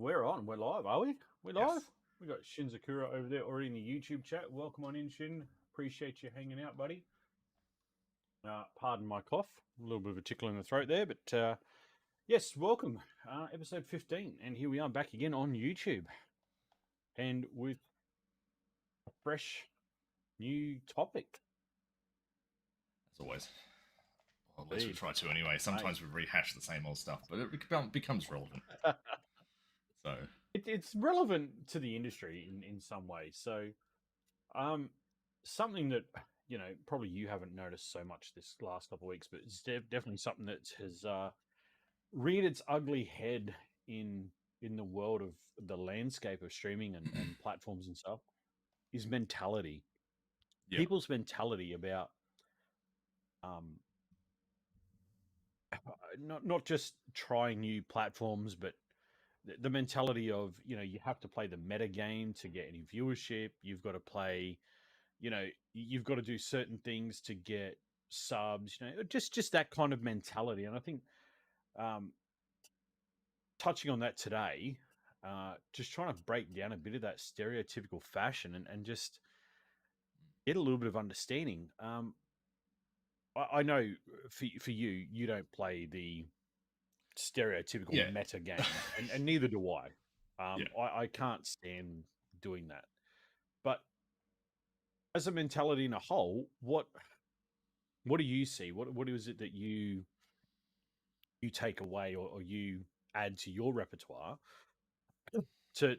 We're on. We're live, are we? We're live? Yes. We got Shin Zakura over there already in the YouTube chat. Welcome on in, Shin. Appreciate you hanging out, buddy. Pardon my cough. A little bit of a tickle in the throat there, but yes, welcome. Episode 15. And here we are back again on YouTube. And with a fresh new topic. As always. Well, at least we try to anyway. Sometimes we rehash the same old stuff, but it becomes relevant. So it's relevant to the industry in some ways. So something that, probably you haven't noticed so much this last couple of weeks, but it's definitely something that has reared its ugly head in the world of the landscape of streaming and platforms and stuff is mentality. yeah. People's mentality about not just trying new platforms, but the mentality of, you have to play the meta game to get any viewership. You've got to play, you've got to do certain things to get subs, just that kind of mentality. And I think touching on that today, just trying to break down a bit of that stereotypical fashion and just get a little bit of understanding. I know for you, you don't play the stereotypical meta game, and neither do I. I can't stand doing that. But as a mentality in a whole, what do you see? What is it that you take away or you add to your repertoire to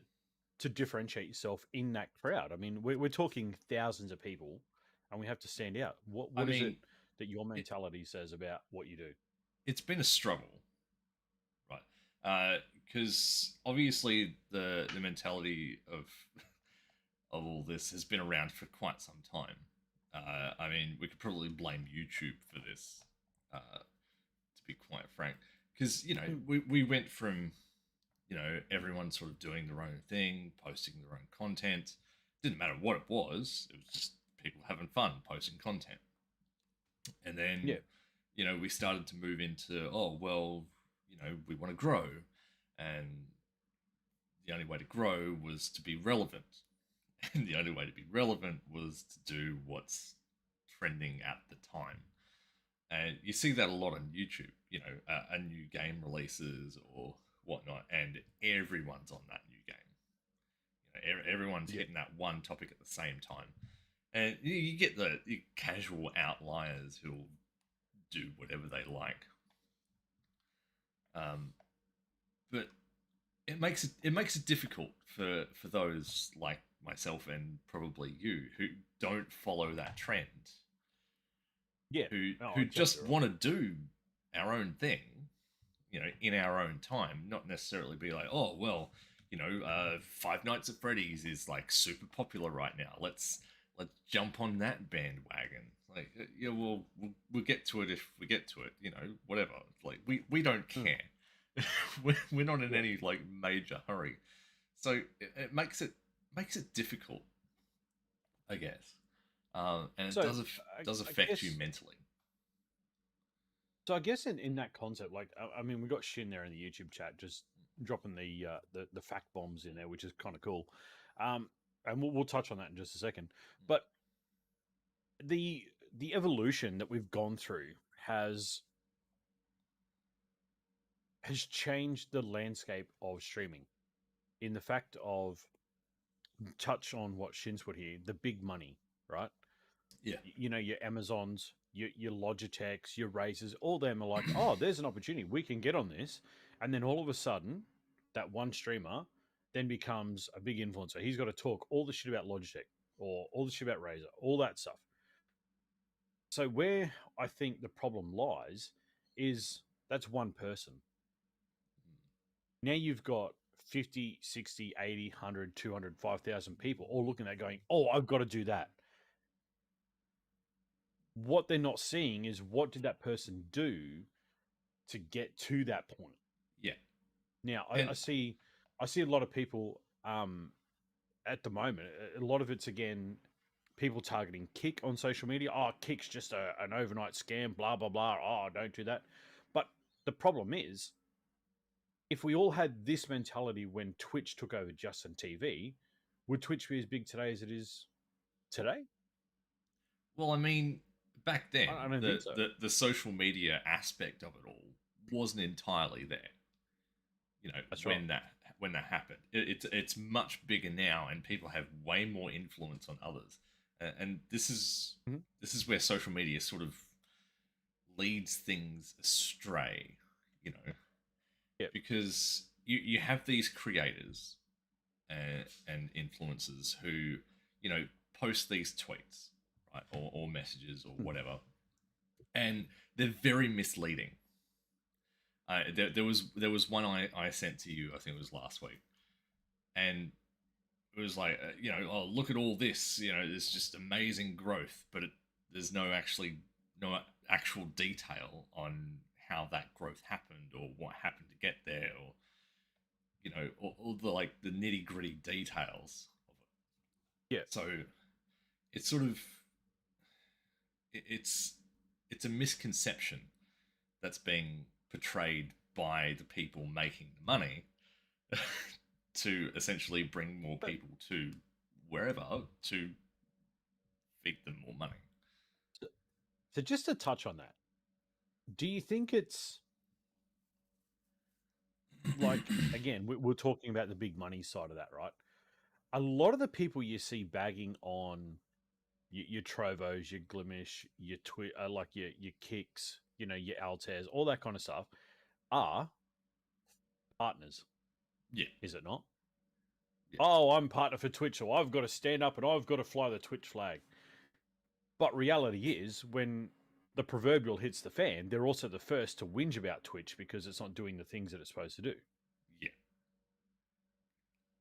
differentiate yourself in that crowd? I mean, we're talking thousands of people, and we have to stand out. What is it that your mentality says about what you do? It's been a struggle, right? Because obviously the mentality of all this has been around for quite some time. I mean, we could probably blame YouTube for this, to be quite frank, because we went from everyone sort of doing their own thing, posting their own content. Didn't matter what it was just people having fun posting content. And then we started to move into, we want to grow, and the only way to grow was to be relevant. And the only way to be relevant was to do what's trending at the time. And you see that a lot on YouTube, a new game releases or whatnot, and everyone's on that new game. Everyone's hitting that one topic at the same time. And you get the casual outliers who'll do whatever they like. But it makes it difficult for those like myself and probably you who don't follow that trend. Yeah. Who just want to do our own thing, in our own time, not necessarily be like, Five Nights at Freddy's is like super popular right now. Let's jump on that bandwagon. Like, we'll get to it if we get to it. Whatever. Like, we don't care. We're not in any like major hurry, so it makes it difficult, I guess. And it does affect you mentally. So I guess in that concept, like, I mean, we got Shin there in the YouTube chat, just dropping the fact bombs in there, which is kind of cool. And we'll touch on that in just a second. But the evolution that we've gone through has changed the landscape of streaming, in the fact of, touch on what Shin's put here, the big money, right? Yeah. Your Amazons, your Logitechs, your Razers, all them are like, oh, there's an opportunity. We can get on this. And then all of a sudden, that one streamer then becomes a big influencer. He's got to talk all the shit about Logitech or all the shit about Razer, all that stuff. So where I think the problem lies is that's one person. Now you've got 50, 60, 80, 100, 200, 5,000 people all looking at that going, oh, I've got to do that. What they're not seeing is what did that person do to get to that point. Yeah. Now, I see a lot of people at the moment, a lot of it's, again, people targeting Kick on social media. Oh, Kick's just an overnight scam, blah, blah, blah. Oh, don't do that. But the problem is if we all had this mentality when Twitch took over Justin TV, would Twitch be as big today as it is today? Well, I mean, back then, I don't think so. the social media aspect of it all wasn't entirely there. You know, That's right. when that happened, it's much bigger now, and people have way more influence on others. And Mhm. this is where social media sort of leads things astray. You know, Yep. because you have these creators and influencers who, you know, post these tweets, right, or messages or Mhm. whatever, and they're very misleading. There was one I sent to you. I think it was last week, and it was like, you know, oh, look at all this. You know, there's just amazing growth, but there's no actual detail on how that growth happened or what happened to get there, or you know, all the like the nitty gritty details of it. Yeah. So it's sort of it's it's a misconception that's being portrayed by the people making the money to essentially bring more But people to wherever to feed them more money. so just to touch on that, do you think it's like, again, we're talking about the big money side of that, right? A lot of the people you see bagging on your Trovos, your Glimish, like your Kicks, your Altairs, all that kind of stuff, are partners, Yeah, is it not? yeah. Oh, I'm partner for Twitch, so I've got to stand up and I've got to fly the Twitch flag. But reality is, when the proverbial hits the fan, they're also the first to whinge about Twitch because it's not doing the things that it's supposed to do. Yeah.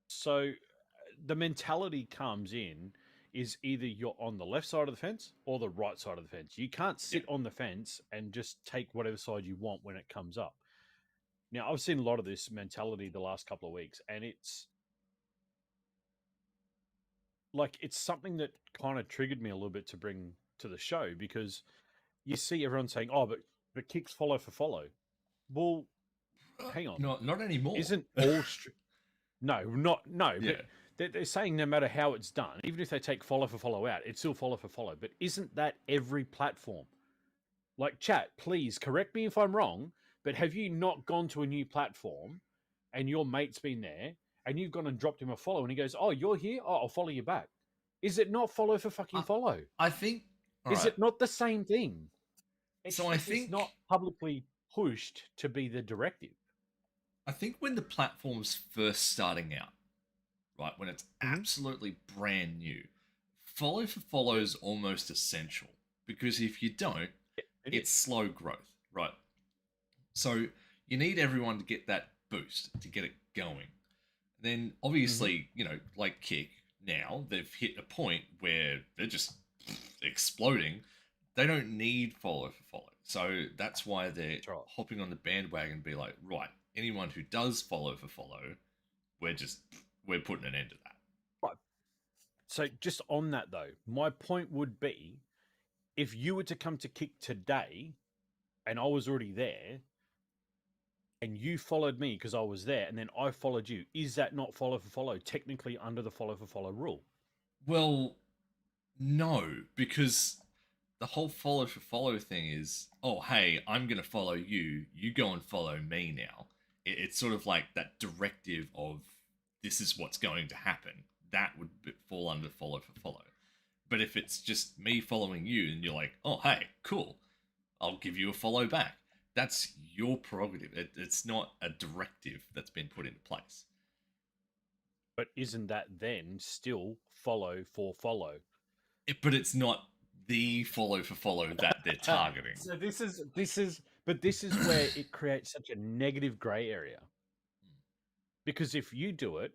So the mentality comes in is either you're on the left side of the fence or the right side of the fence. You can't Yeah. sit on the fence and just take whatever side you want when it comes up. Now, I've seen a lot of this mentality the last couple of weeks, and it's like it's something that kind of triggered me a little bit to bring to the show because you see everyone saying, "Oh, but kicks follow for follow." Well, hang on, Not anymore. isn't all no, not no, but Yeah. they're saying no matter how it's done, even if they take follow for follow out, it's still follow for follow. But isn't that every platform? Like, chat, please correct me if I'm wrong, but have you not gone to a new platform and your mate's been there and you've gone and dropped him a follow and he goes, "Oh, you're here? Oh, I'll follow you back." Is it not follow for fucking I, follow? I think, all Is right. it not the same thing? So It's just not publicly pushed to be the directive. I think when the platform's first starting out, right, when it's Mm-hmm. absolutely brand new, follow for follow Yep, is almost essential because if you don't, it it's is. slow growth, right? So you need everyone to get that boost to get it going. Then Mm-hmm. obviously, you know, like Kick, now they've hit a point where they're just exploding. They don't need follow for follow. So that's why they're That's right. hopping on the bandwagon and be like, right, anyone who does follow for follow, we're putting an end to that. Right. So just on that though, my point would be if you were to come to kick today and I was already there and you followed me because I was there and then I followed you, is that not follow for follow? Technically under the follow for follow rule. Well, no, because the whole follow for follow thing is, oh, hey, I'm going to follow you. You go and follow me now. It's sort of like that directive of this is what's going to happen. That would fall under follow for follow. But if it's just me following you and you're like, oh, hey, cool, I'll give you a follow back. That's your prerogative. It's not a directive that's been put into place. But isn't that then still follow for follow? But it's not the follow for follow that they're targeting. So this is where it creates such a negative gray area. Because if you do it,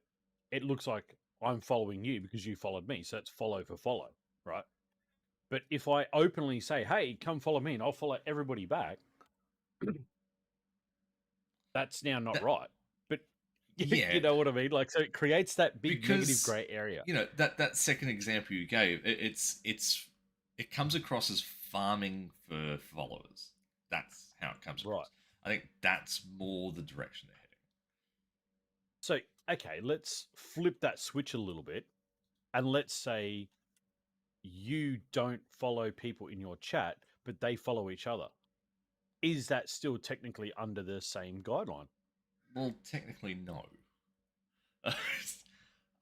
it looks like I'm following you because you followed me. So it's follow for follow, right? But if I openly say, "Hey, come follow me," and I'll follow everybody back, that's now not That right. But Yeah, you know what I mean? Like, so it creates that big negative because gray area. you know that second example you gave, it comes across as farming for followers. That's how it comes Right. across. I think that's more the direction they're heading. So, okay, let's flip that switch a little bit, and let's say you don't follow people in your chat, but they follow each other. Is that still technically under the same guideline? Well, technically, no.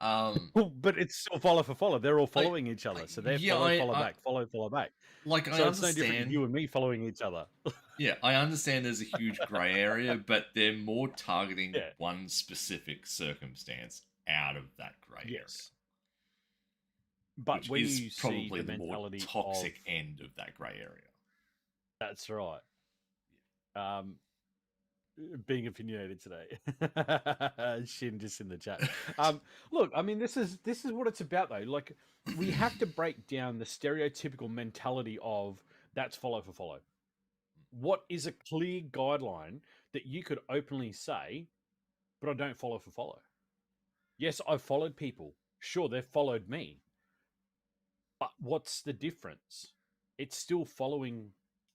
um, Well, but it's still follow for follow. They're all I, following each other, so they're yeah, follow back, follow back. I So it's no different to understand. you and me following each other. Yeah, I understand there's a huge grey area, but they're more targeting Yeah. one specific circumstance out of that grey area, Yes. But which when is you see probably the the more mentality of toxic end of that grey area. that's right. Um, being opinionated today. Shin just in the chat. Look, I mean, this is what it's about though. Like, we have to break down the stereotypical mentality of that's follow for follow. What is a clear guideline that you could openly say, but I don't follow for follow? Yes, I've followed people. Sure, they've followed me. But what's the difference? It's still following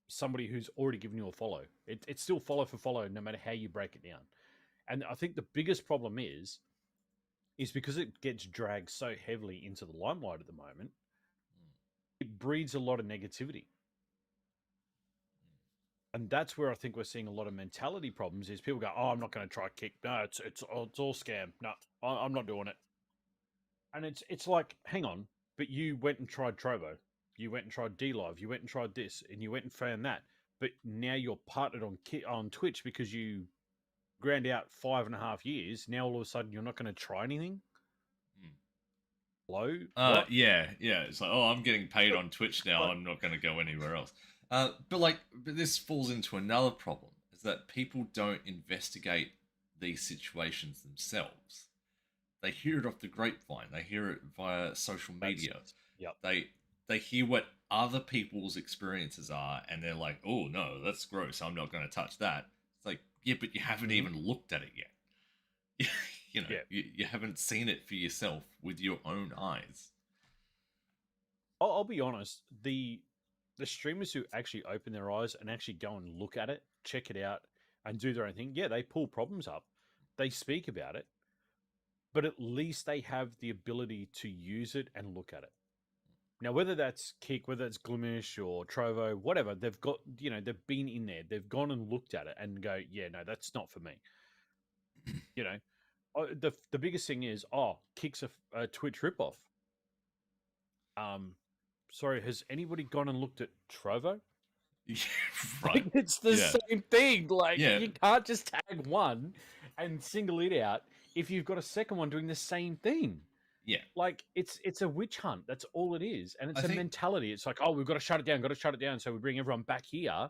somebody who's already given you a follow. It's still follow for follow, no matter how you break it down. And I think the biggest problem is because it gets dragged so heavily into the limelight at the moment, it breeds a lot of negativity. And that's where I think we're seeing a lot of mentality problems. Is people go, "Oh, I'm not going to try kick. No, it's all scam. No, I'm not doing it." And it's like, hang on, but you went and tried Trovo, you went and tried D Live, you went and tried this, and you went and found that. But now you're partnered on Twitch because you ground out 5.5 years. Now all of a sudden you're not going to try anything. Hello, what? Yeah, yeah. It's like, oh, I'm getting paid But, on Twitch now. but I'm not going to go anywhere else. But this falls into another problem: is that people don't investigate these situations themselves. They hear it off the grapevine. They hear it via social that's media. yep. They they hear what other people's experiences are, and they're like, "Oh no, that's gross. I'm not going to touch that." It's like, yeah, but you haven't Mm-hmm. even looked at it yet. Yeah. You haven't seen it for yourself with your own eyes. I'll be honest. The streamers who actually open their eyes and actually go and look at it, check it out, and do their own thing, yeah, they pull problems up. They speak about it, but at least they have the ability to use it and look at it. Now, whether that's Kick, whether it's Glimish or Trovo, whatever, they've got, they've been in there, they've gone and looked at it and go, yeah, no, that's not for me. You know, the biggest thing is, Kick's a Twitch ripoff. Sorry, has anybody gone and looked at Trovo? Yeah, right. Like, it's the Yeah. same thing. Like, Yeah. you can't just tag one and single it out if you've got a second one doing the same thing. Yeah. Like, it's a witch hunt. That's all it is, and I it's a think mentality. It's like, oh, we've got to shut it down. Got to shut it down. So we bring everyone back here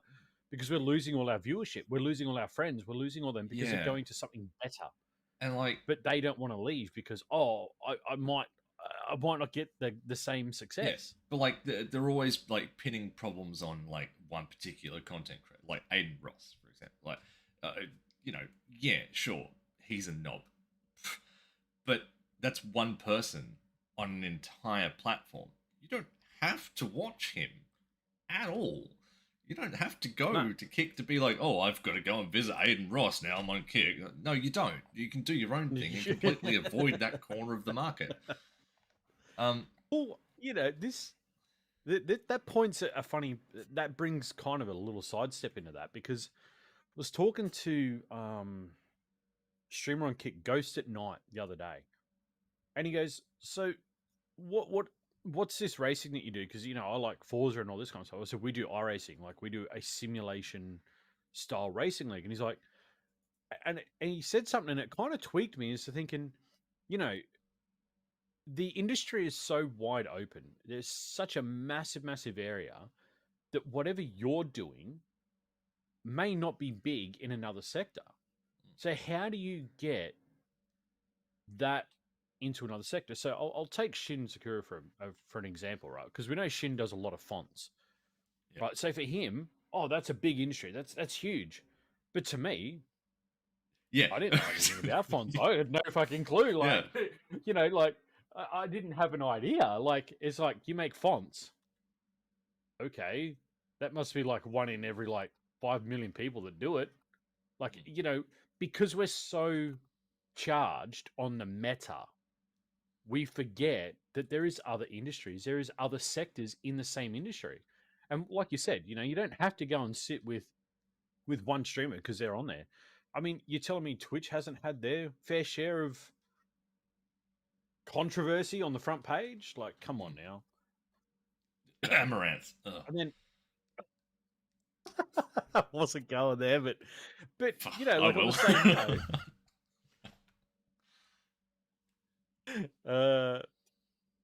because we're losing all our viewership. We're losing all our friends. We're losing all them because they're yeah. going to something better. And like But they don't want to leave because I might not get the same yeah, success. but like they're always like pinning problems on like one particular content creator, like Aiden Ross, for example. Like, yeah, sure, he's a knob, but that's one person on an entire platform. You don't have to watch him at all. You don't have to No. go to Kick to be like, oh, I've got to go and visit Aiden Ross now. I'm on Kick. No, you don't. You can do your own thing and completely avoid that corner of the market. Well, that points at a funny. That brings kind of a little sidestep into that because I was talking to streamer on Kick Ghost at Night the other day, and he goes, "So, what's this racing that you do? Because I like Forza and all this kind of stuff. I said we do iRacing, like we do a simulation style racing league." And he's like, and he said something, and it kind of tweaked me into thinking, you know, the industry is so wide open. There's such a massive, massive area that whatever you're doing may not be big in another sector. So how do you get that into another sector? So I'll take Shin Sakura for an example, right? Because we know Shin does a lot of fonts, Yeah. right? So for him, that's a big industry. That's huge. But to me, Yeah. I didn't know anything about fonts. I had no fucking clue. Like, Yeah. like I didn't have an idea. Like, it's like you make fonts. Okay, that must be like one in every like 5 million people that do it. Like, because we're so charged on the meta, we forget that there is other industries, there is other sectors in the same industry. And like you said, you don't have to go and sit with one streamer because they're on there. I mean, you're telling me Twitch hasn't had their fair share of controversy on the front page? Like, come on now. Amaranth. Ugh. And then I wasn't going there, but I like on will. the same note, uh,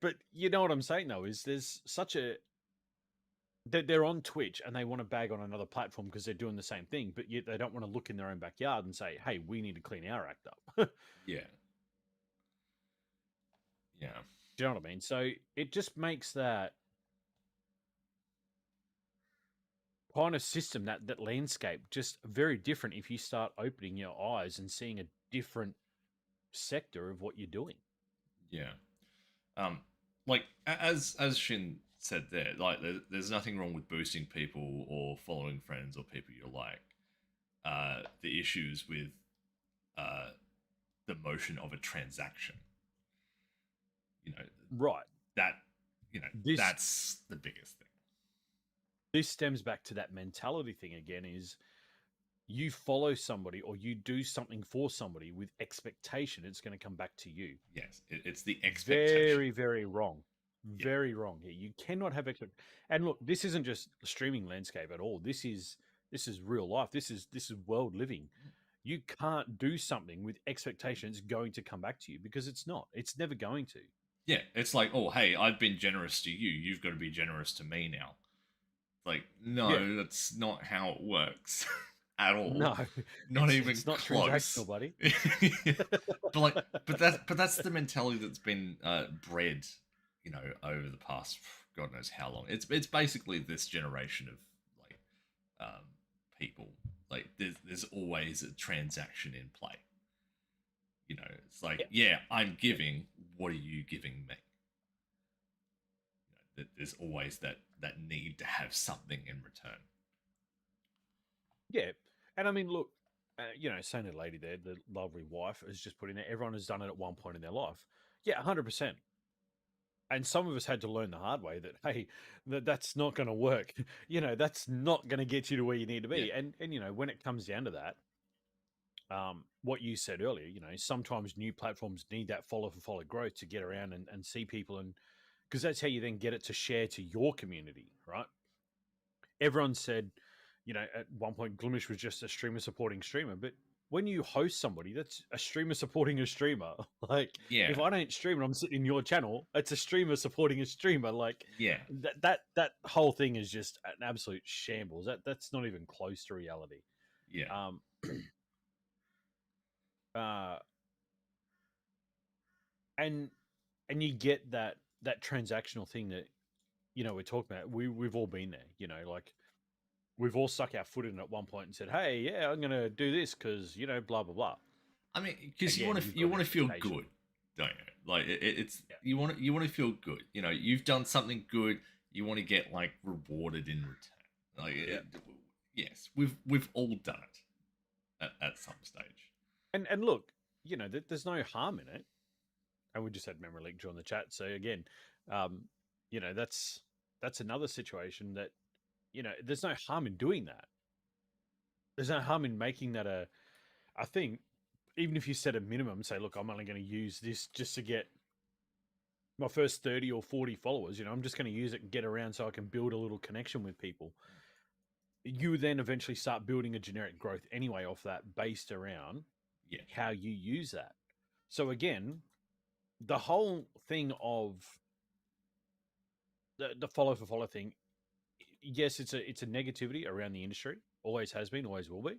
but you know what I'm saying though is there's such a they're on Twitch and they want to bag on another platform because they're doing the same thing, but yet they don't want to look in their own backyard and say, "Hey, we need to clean our act up." Yeah. Yeah. Do you know what I mean? So it just makes that kind of system, that landscape, just very different if you start opening your eyes and seeing a different sector of what you're doing. Yeah. Um, like as Shin said there, like there's nothing wrong with boosting people or following friends or people you like. The issues with uh, the motion of a transaction, you know, Right. that This that's the biggest thing. this stems back to that mentality thing again is you follow somebody or you do something for somebody with expectation it's going to come back to you. Yes, it's the expectation. Very, very wrong. Yeah, Very wrong here. You cannot have and look, this isn't just the streaming landscape at all. This is real life. This is world living. You can't do something with expectations going to come back to you because it's not. It's never going to. yeah. It's like, oh, hey, I've been generous to you. You've got to be generous to me now. Like, Yeah. no, that's not how it works at all. No. Not It's even it's not close. transactional, buddy. But that's the mentality that's been bred, over the past God knows how long. It's basically this generation of like um, people. Like, there's always a transaction in play. It's like, Yeah. yeah, I'm giving. What are you giving me? There's always that need to have something in return. Yeah. And I mean, look, saying the lady there, the lovely wife, has just put in there, everyone has done it at one point in their life. Yeah, 100%. And some of us had to learn the hard way that, hey, that's not going to work. That's not going to get you to where you need to Yeah, be. And when it comes down to that, what you said earlier, sometimes new platforms need that follow for follow growth to get around and see people. And because that's how you then get it to share to your community, right? Everyone said, at one point, Glimish was just a streamer supporting streamer. But when you host somebody, that's a streamer supporting a streamer. Like, if yeah, I don't stream and I'm sitting in your channel, it's a streamer supporting a streamer. Like, yeah, that whole thing is just an absolute shambles. That's not even close to reality. yeah. Um, uh, and and you get that transactional thing that we're talking about. We've all been there. Like we've all stuck our foot in at one point and said, "Hey, yeah, I'm going to do this because blah blah blah." I mean, because you Again, want to you've you got an want to feel expectation. good, don't you? Like it's Yeah, you want to feel good. You've done something good. You want to get like rewarded in return. Like yeah. yes, we've all done it at some stage. And look, there's no harm in it. And we just had memory leak join the chat. So again, um, that's another situation that there's no harm in doing that. There's no harm in making that a thing. Even if you set a minimum, say, look, I'm only going to use this just to get my first 30 or 40 followers. I'm just going to use it and get around so I can build a little connection with people. You then eventually start building a generic growth anyway off that based around Yeah, how you use that. So again, the whole thing of the follow for follow thing, yes, it's a negativity around the industry. Always has been, always will be.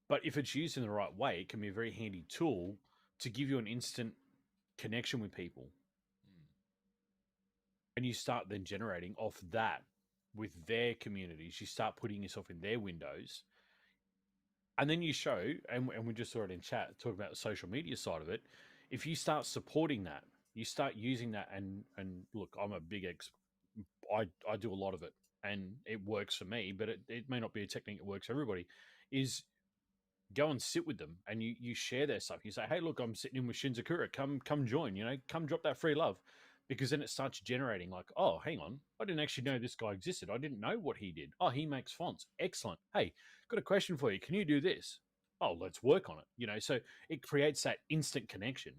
But if it's used in the right way, it can be a very handy tool to give you an instant connection with people. And you start then generating off that with their communities. You start putting yourself in their windows. And then you show, and we just saw it in chat, talking about the social media side of it. If you start supporting that, you start using that, and look, I'm a big I do a lot of it, and it works for me, but it may not be a technique that works for everybody. Is go and sit with them and you share their stuff. You say, hey, look, I'm sitting in with Shinzakura. Come join. Come drop that free love, because then it starts generating like, oh, hang on, I didn't actually know this guy existed. I didn't know what he did. Oh, he makes fonts. Excellent. Hey, got a question for you. Can you do this? Oh, let's work on it. So it creates that instant connection.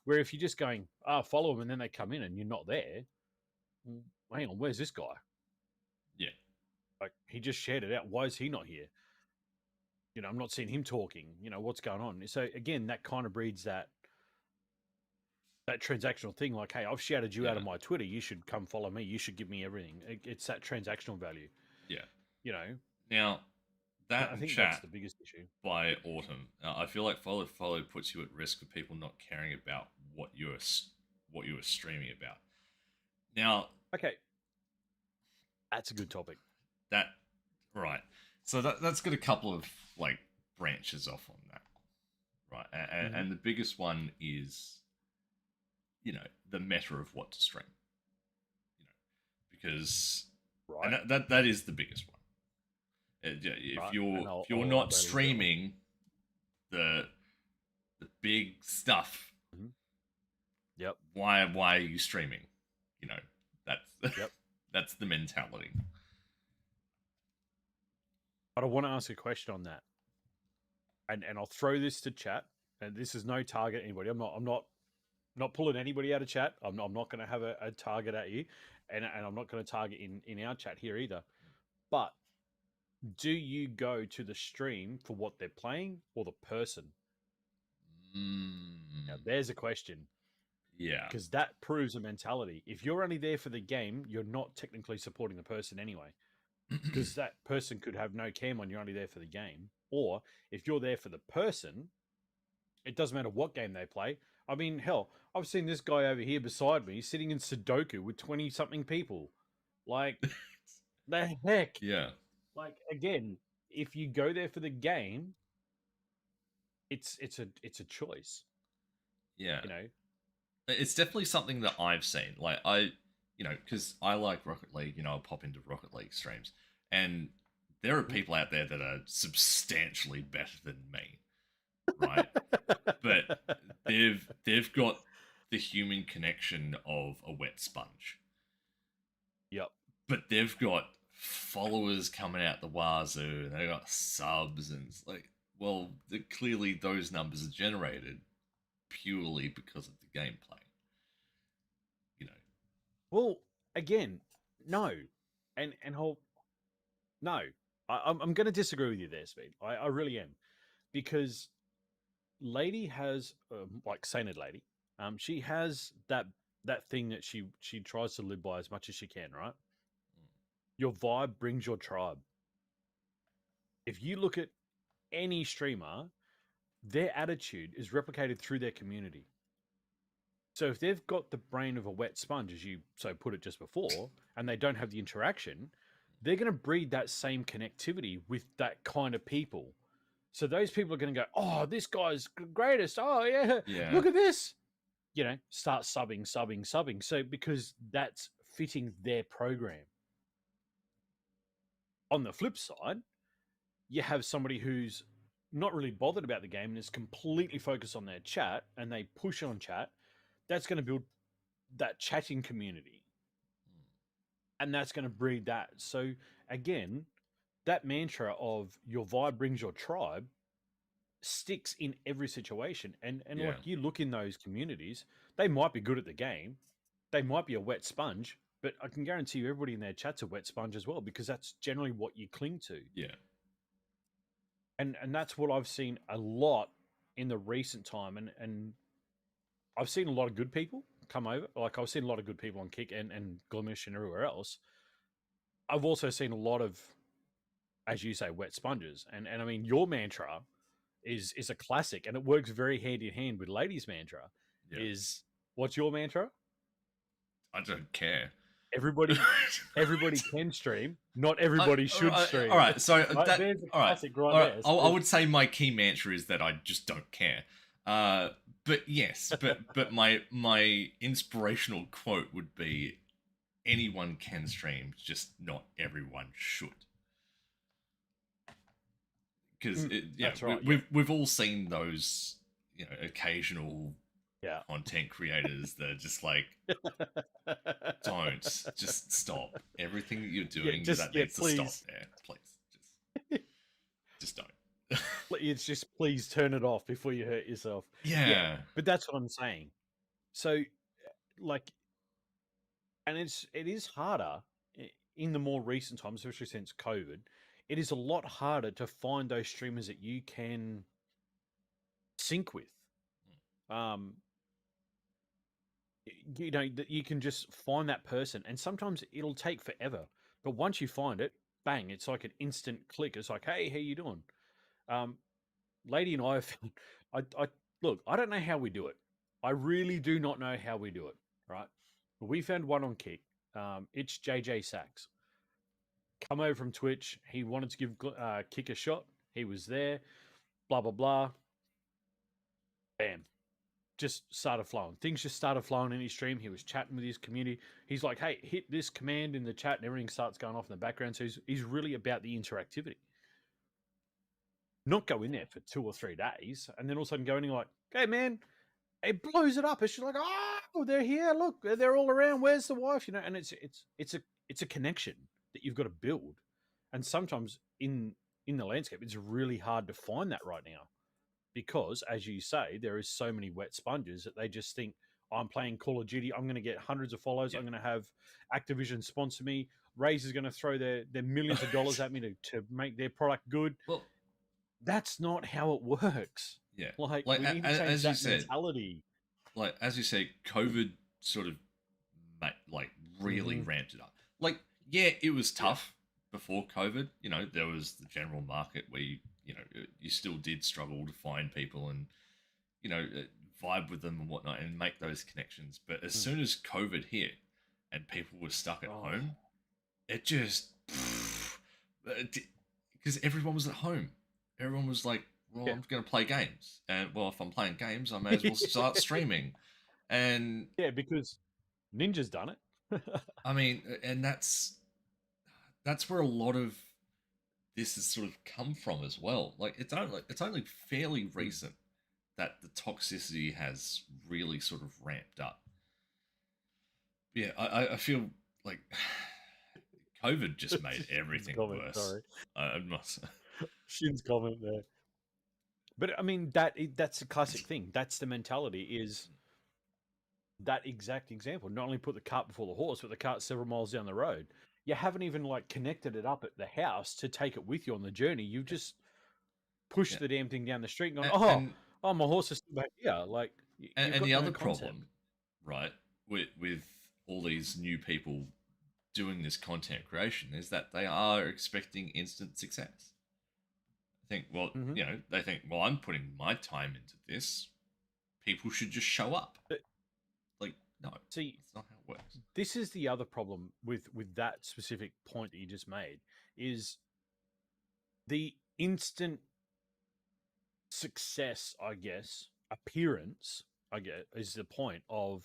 Where if you're just going, follow them, and then they come in and you're not there, well, hang on, where's this guy? Yeah. Like, he just shared it out. Why is he not here? I'm not seeing him talking. What's going on? So again, that kind of breeds that transactional thing. Like, hey, I've shouted you out of my Twitter. You should come follow me. You should give me everything. It's that transactional value. Yeah. Now, that I think chat that's the biggest issue. by Autumn, I feel like follow puts you at risk of people not caring about what you were streaming about. Now, okay, that's a good topic. That right. So that's got a couple of like branches off on that, right? And the biggest one is, the meta of what to stream, because and that is the biggest one. If you're not streaming the big stuff, yep. Why are you streaming? That's yep. That's the mentality. But I want to ask a question on that, and I'll throw this to chat. And this is no target anybody. I'm not pulling anybody out of chat. I'm not going to have a target at you, and I'm not going to target in our chat here either. But do you go to the stream for what they're playing or the person? Now, there's a question. Yeah. Because that proves a mentality. If you're only there for the game, you're not technically supporting the person anyway. Because that person could have no cam on, you're only there for the game. Or if you're there for the person, it doesn't matter what game they play. I mean, hell, I've seen this guy over here beside me sitting in Sudoku with 20-something people. Like, the heck? Yeah. Like, again, if you go there for the game, it's a choice. Yeah. It's definitely something that I've seen. Like, because I like Rocket League, I'll pop into Rocket League streams. And there are people out there that are substantially better than me, right? But they've got the human connection of a wet sponge. Yep. But they've got followers coming out the wazoo, and they've got subs, and it's like, well, clearly those numbers are generated purely because of the gameplay. Well, again, no. And no. I'm going to disagree with you there, Speed. I really am. Because Lady has, like Sainted Lady, she has that thing that she tries to live by as much as she can, right? Your vibe brings your tribe. If you look at any streamer, their attitude is replicated through their community. So if they've got the brain of a wet sponge, as you so put it just before, and they don't have the interaction, they're going to breed that same connectivity with that kind of people. So those people are going to go, oh, this guy's greatest. Oh, yeah. Look at this. Start subbing. So because that's fitting their program. On the flip side, you have somebody who's not really bothered about the game and is completely focused on their chat, and they push on chat. That's going to build that chatting community. And that's going to breed that. So again, that mantra of your vibe brings your tribe sticks in every situation. And like, you look in those communities, they might be good at the game. They might be a wet sponge, but I can guarantee you everybody in their chat's a wet sponge as well, because that's generally what you cling to. Yeah. And that's what I've seen a lot in the recent time. And I've seen a lot of good people come over. Like, I've seen a lot of good people on Kick and Glimish and everywhere else. I've also seen a lot of, as you say, wet sponges. And I mean, your mantra is a classic, and it works very hand in hand with Lady's mantra. Is, what's your mantra? I don't care. Everybody can stream. Not everybody should stream. All right, so there's a classic there. I would say my key mantra is that I just don't care. But yes, but my inspirational quote would be, anyone can stream, just not everyone should. because That's right. we've all seen those occasional Yeah. content creators that are just like, don't, just stop everything that you're Yeah. doing, Just that needs to stop please. there, please, just don't. It's just please turn it off before you hurt yourself. Yeah, Yeah. but that's what I'm saying. So, like, and it is harder in the more recent times, especially since COVID. It is a lot harder to find those streamers that you can sync with. Um, that you can just find that person, and sometimes it'll take forever. But once you find it, bang! It's like an instant click. It's like, hey, how you doing? Um, Lady and I have found, I look, I don't know how we do it. I really do not know how we do it, right? But we found one on Kick. It's JJ Sachs. Come over from Twitch. He wanted to give Kick a shot. He was there. Blah blah blah. Bam. Just started flowing. Things just started flowing in his stream. He was chatting with his community. He's like, "Hey, hit this command in the chat," and everything starts going off in the background. So he's really about the interactivity. Not go in there for 2 or 3 days, and then all of a sudden go in and like, "Hey, man," it blows it up. It's just like, "Oh, they're here. Look, they're all around. Where's the wife?" And it's a connection that you've got to build. And sometimes in the landscape, it's really hard to find that right now because, as you say, there is so many wet sponges that they just think, I'm playing Call of Duty. I'm going to get hundreds of follows. Yeah. I'm going to have Activision sponsor me. Raze is going to throw their millions of dollars at me to make their product good. Well, that's not how it works. Yeah, like we need to change as that you said, mentality. Like as you say, COVID sort of really ramped it up. Like, yeah, it was tough before COVID. There was the general market where you still did struggle to find people and vibe with them and whatnot and make those connections. But as soon as COVID hit and people were stuck at home, it just because everyone was at home. Everyone was like, well, I'm going to play games. And, well, if I'm playing games, I may as well start streaming. And because Ninja's done it. I mean, and that's where a lot of this has sort of come from as well. Like, it's only fairly recent that the toxicity has really sort of ramped up. Yeah, I feel like COVID just made everything worse. Sorry. I must. Shin's comment there. But I mean, that's the classic thing. That's the mentality, is that exact example. Not only put the cart before the horse, but the cart's several miles down the road. You haven't even connected it up at the house to take it with you on the journey. You just pushed the damn thing down the street and gone, my horse is still back here. Like, and the other problem, right, with all these new people doing this content creation is that they are expecting instant success. Think, well, they think, well, I'm putting my time into this. People should just show up. Like, no, see, that's not how it works. This is the other problem with that specific point that you just made, is the instant success, I guess, appearance, I guess, is the point of,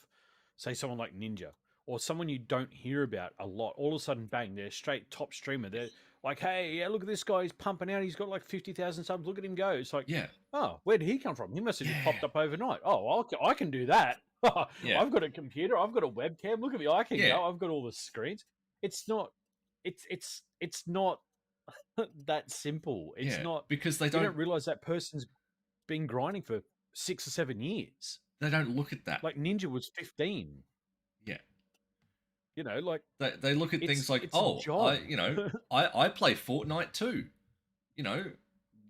say, someone like Ninja or someone you don't hear about a lot. All of a sudden, bang, they're straight top streamer. They're like, hey, yeah, look at this guy. He's pumping out. He's got like 50,000 subs. Look at him go. It's like, oh, where did he come from? He must have just popped up overnight. Oh, I can do that. I've got a computer. I've got a webcam. Look at me. I can go. I've got all the screens. It's not that simple. It's not, because they don't realize that person's been grinding for 6 or 7 years. They don't look at that. Like Ninja was 15. Yeah. Like they look at things like, I play Fortnite too.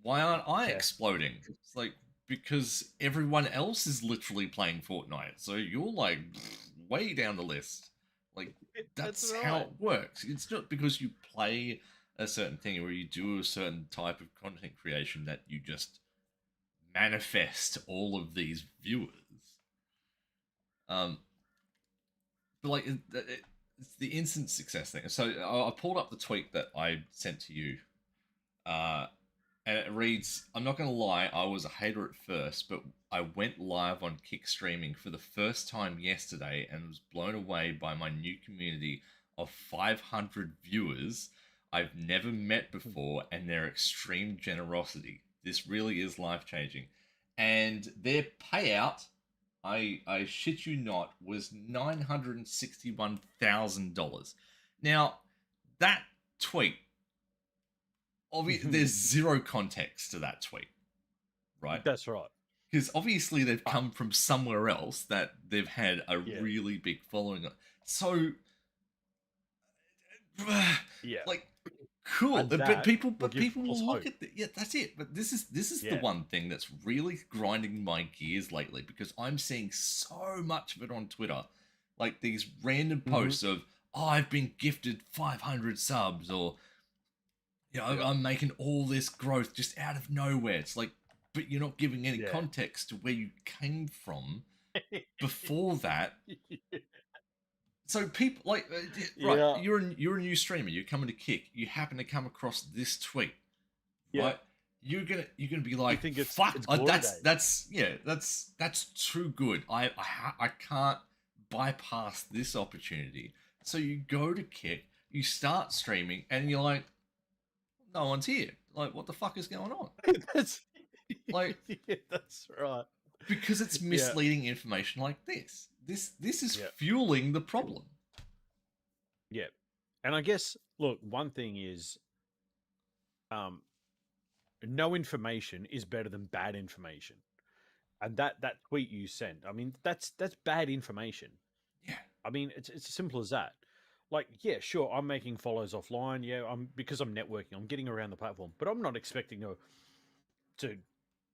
Why aren't I exploding? It's like, because everyone else is literally playing Fortnite. So you're like way down the list. Like, that's right. How it works. It's not because you play a certain thing or you do a certain type of content creation that you just manifest all of these viewers. But like, it's the instant success thing. So I pulled up the tweet that I sent to you, and it reads, I'm not going to lie, I was a hater at first, but I went live on Kick streaming for the first time yesterday and was blown away by my new community of 500 viewers. I've never met before, and their extreme generosity. This really is life changing. And their payout, I shit you not, was $961,000. Now, that tweet, there's zero context to that tweet, right? That's right. Because obviously they've Ah, come from somewhere else that they've had a yeah, really big following. So, yeah, like, cool. and But that people, will but give people false will look hope. at the, yeah, that's it. But this is the Yeah. one thing that's really grinding my gears lately, because I'm seeing so much of it on Twitter, like these random Hmm. posts of, oh, I've been gifted 500 subs, or Yeah, I'm making all this growth just out of nowhere. It's like, but you're not giving any yeah. context to where you came from before that. So people like, right, Yeah, you're a new streamer. You're coming to Kick. You happen to come across this tweet, yeah. right? You're gonna be You like, think fuck, it's glory days? that's too good. I can't bypass this opportunity. So you go to Kick, you start streaming, and you're like, no one's here. Like, what the fuck is going on? That's Like, yeah, that's right. because it's Yeah, misleading information like this. This is yeah, fueling the problem. yeah. And I guess, look, one thing is, um, no information is better than bad information. And that tweet you sent, I mean, that's bad information. Yeah, I mean, it's as simple as that. Like, yeah, sure, I'm making follows offline. Yeah, I'm because I'm networking. I'm getting around the platform, but I'm not expecting to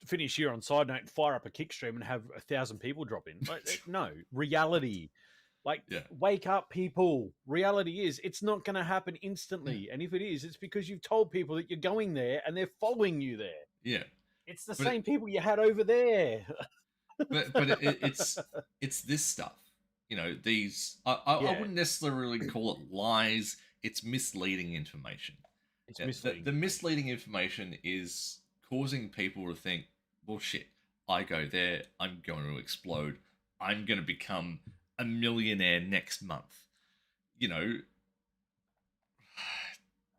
finish here on SideNote, fire up a kick stream, and have 1,000 people drop in. Like, no, reality. Like, yeah, wake up, people. Reality is, it's not going to happen yeah, instantly. And if it is, it's because you've told people that you're going there and they're following you there. yeah. It's the But it, same people you had over there. it's this stuff. These I Yeah, wouldn't necessarily call it lies. It's misleading information. it's Yeah, misleading the information. misleading information is causing people to think, well, shit, I go there, I'm going to explode. I'm going to become a millionaire next month. You know,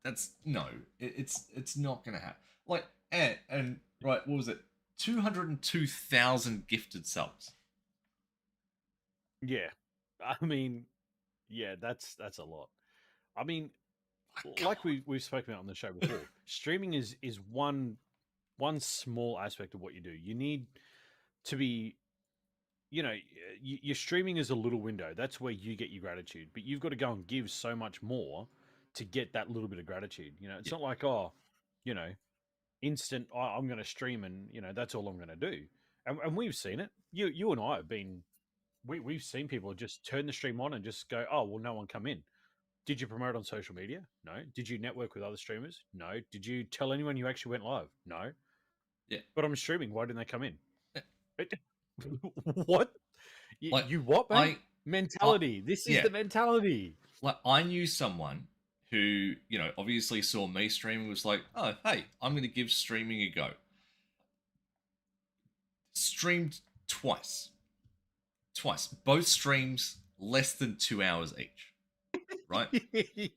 that's no, it's not going to happen. Like, and right, what was it? 202,000 gifted subs. Yeah. I mean, yeah, that's a lot. I mean, Like, come like we've spoken about on the show on. before, streaming is one small aspect of what you do. You need to be, your streaming is a little window. That's where you get your gratitude, but you've got to go and give so much more to get that little bit of gratitude. It's Yeah, not like, oh, you know, instant. Oh, I'm going to stream, and that's all I'm going to do. And we've seen it. You and I have been. We've seen people just turn the stream on and just go, oh well, no one come in. Did you promote on social media? No. Did you network with other streamers? No. Did you tell anyone you actually went live? No. yeah. But I'm streaming. Why didn't they come in? Yeah. It- what? You, Like you what, mate? I, I, Mentality. This is yeah. the mentality. Like I knew someone who, obviously saw me streaming, was like, oh, hey, I'm going to give streaming a go. Streamed twice. Twice. Both streams less than 2 hours each. Right?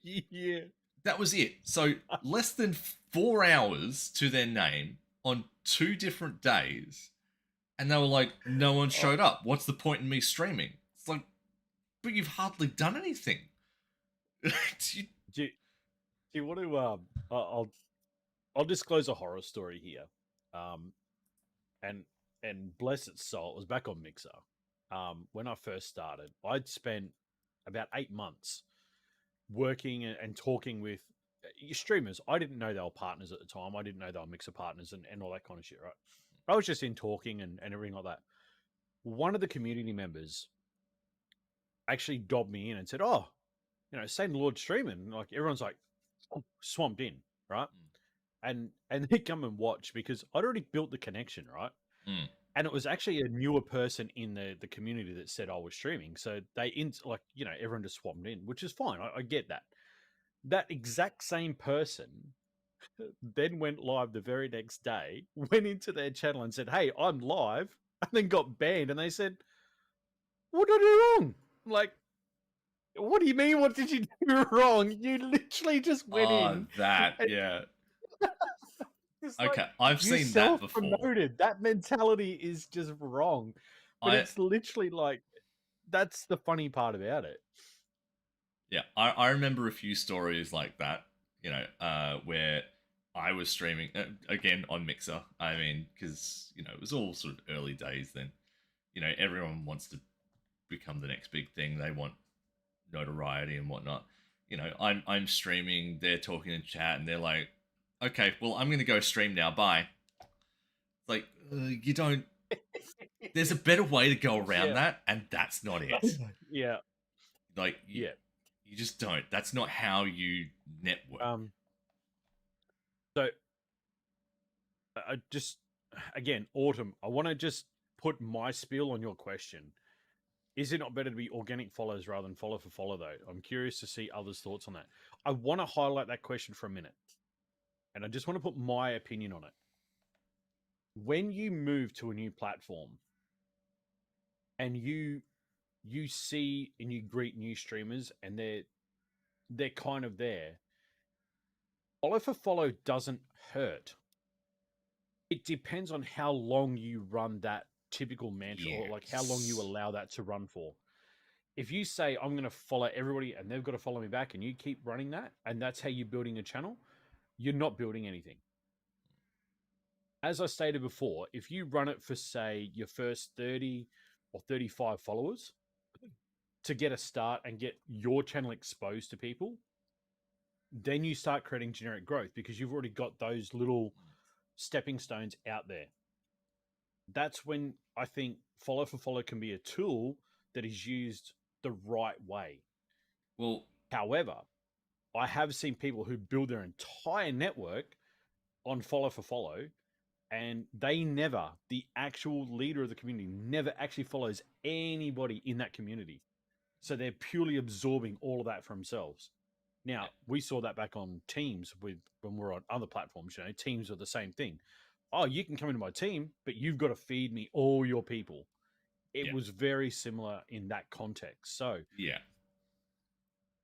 Yeah. That was it. So less than 4 hours to their name on 2 different days. And they were like, no one Oh, showed up. What's the point in me streaming? It's like, but you've hardly done anything. do, you, do you want to? I'll disclose a horror story here. Um, and bless its soul, it was back on Mixer. When I first started, I'd spent about 8 months working and talking with your streamers. I didn't know they were partners at the time. I didn't know they were Mixer partners and all that kind of shit, right? I was just in talking and everything like that. One of the community members actually dobbed me in and said, oh, Satan Lord streaming. And like everyone's like swamped in, right? And they come and watch because I'd already built the connection, right? Mm. And it was actually a newer person in the community that said I was streaming. So everyone just swapped in, which is fine. I get that. That exact same person then went live the very next day, went into their channel and said, hey, I'm live, and then got banned. And they said, what did I do wrong? I'm like, What do you mean? What did you do wrong? You literally just went Oh, in. that, And yeah. it's like Okay, I've you seen that before. self-promoted. That mentality is just wrong. But I it's literally like that's the funny part about it. Yeah, I remember a few stories like that, where I was streaming again on Mixer. I mean, because it was all sort of early days then. Everyone wants to become the next big thing. They want notoriety and whatnot. I'm streaming. They're talking in chat, and they're like, "Okay, well, I'm gonna go stream now. Bye." Like, you don't. There's a better way to go around Yeah. that, and that's not it. Yeah. Like, Yeah. you just don't. That's not how you network. Um so I just again, Autumn, I want to just put my spiel on your question. Is it not better to be organic follows rather than follow for follow, though? I'm curious to see others' thoughts on that. I want to highlight that question for a minute, and I just want to put my opinion on it. When you move to a new platform and you see and you greet new streamers and they're kind of there, follow for follow doesn't hurt. It depends on how long you run that typical mantra or like how long you Yes. allow that to run for. If you say I'm going to follow everybody and they've got to follow me back and you keep running that and that's how you're building a channel, you're not building anything. As I stated before, if you run it for say your first 30 or 35 followers to get a start and get your channel exposed to people, then you start creating generic growth because you've already got those little stepping stones out there. That's when I think follow for follow can be a tool that is used the right way. Well, However, I have seen people who build their entire network on follow for follow, and they never, the actual leader of the community, never actually follows anybody in that community. So they're purely absorbing all of that for themselves. yeah, Now, we saw that back on Teams with when we're on other platforms, Teams are the same thing. Oh, you can come into my team, but you've got to feed me all your people. It yeah, was very similar in that context. So yeah.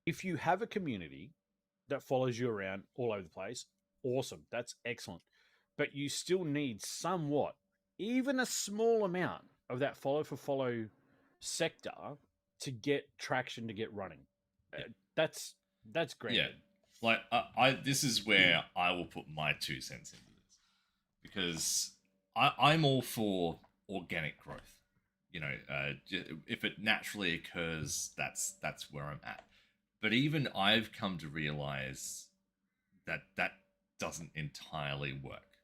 if you have a community that follows you around all over the place, awesome. That's excellent. But you still need somewhat, even a small amount of that follow for follow sector to get traction to get running. Yeah. That's Yeah. granted. Like I this is where I will put my 2 cents into this because I'm all for organic growth. If it naturally occurs, that's where I'm at. But even I've come to realize that that doesn't entirely work.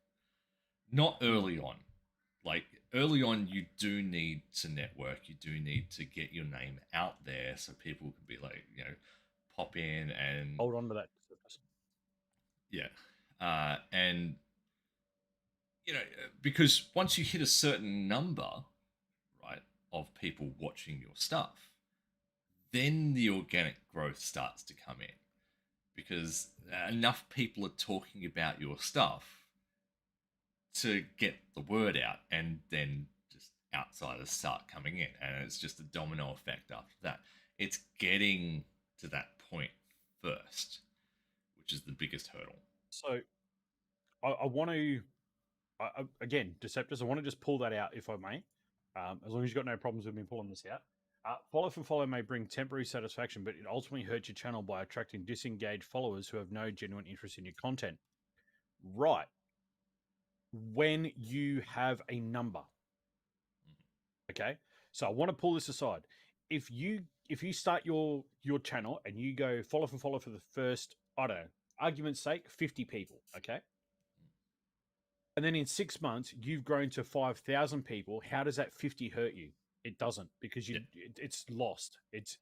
Not Mm. early on. Like early on, you do need to network. You do need to get your name out there so people can be like, pop in and Hold on to that. yeah, and because once you hit a certain number, right, of people watching your stuff, then the organic growth starts to come in because enough people are talking about your stuff to get the word out, and then just outsiders start coming in, and it's just a domino effect after that. It's getting to that point first, which is the biggest hurdle. So I want to, again, Deceptors, I want to just pull that out if I may, as long as you've got no problems with me pulling this out. Follow for follow may bring temporary satisfaction, but it ultimately hurts your channel by attracting disengaged followers who have no genuine interest in your content. Right. When you have a number, okay? So I want to pull this aside. If you start your channel and you go follow for the first, I don't know, argument's sake, 50 people, okay? And then in 6 months you've grown to 5,000 people. How does that 50 hurt you? It doesn't because Yeah, it's lost. It's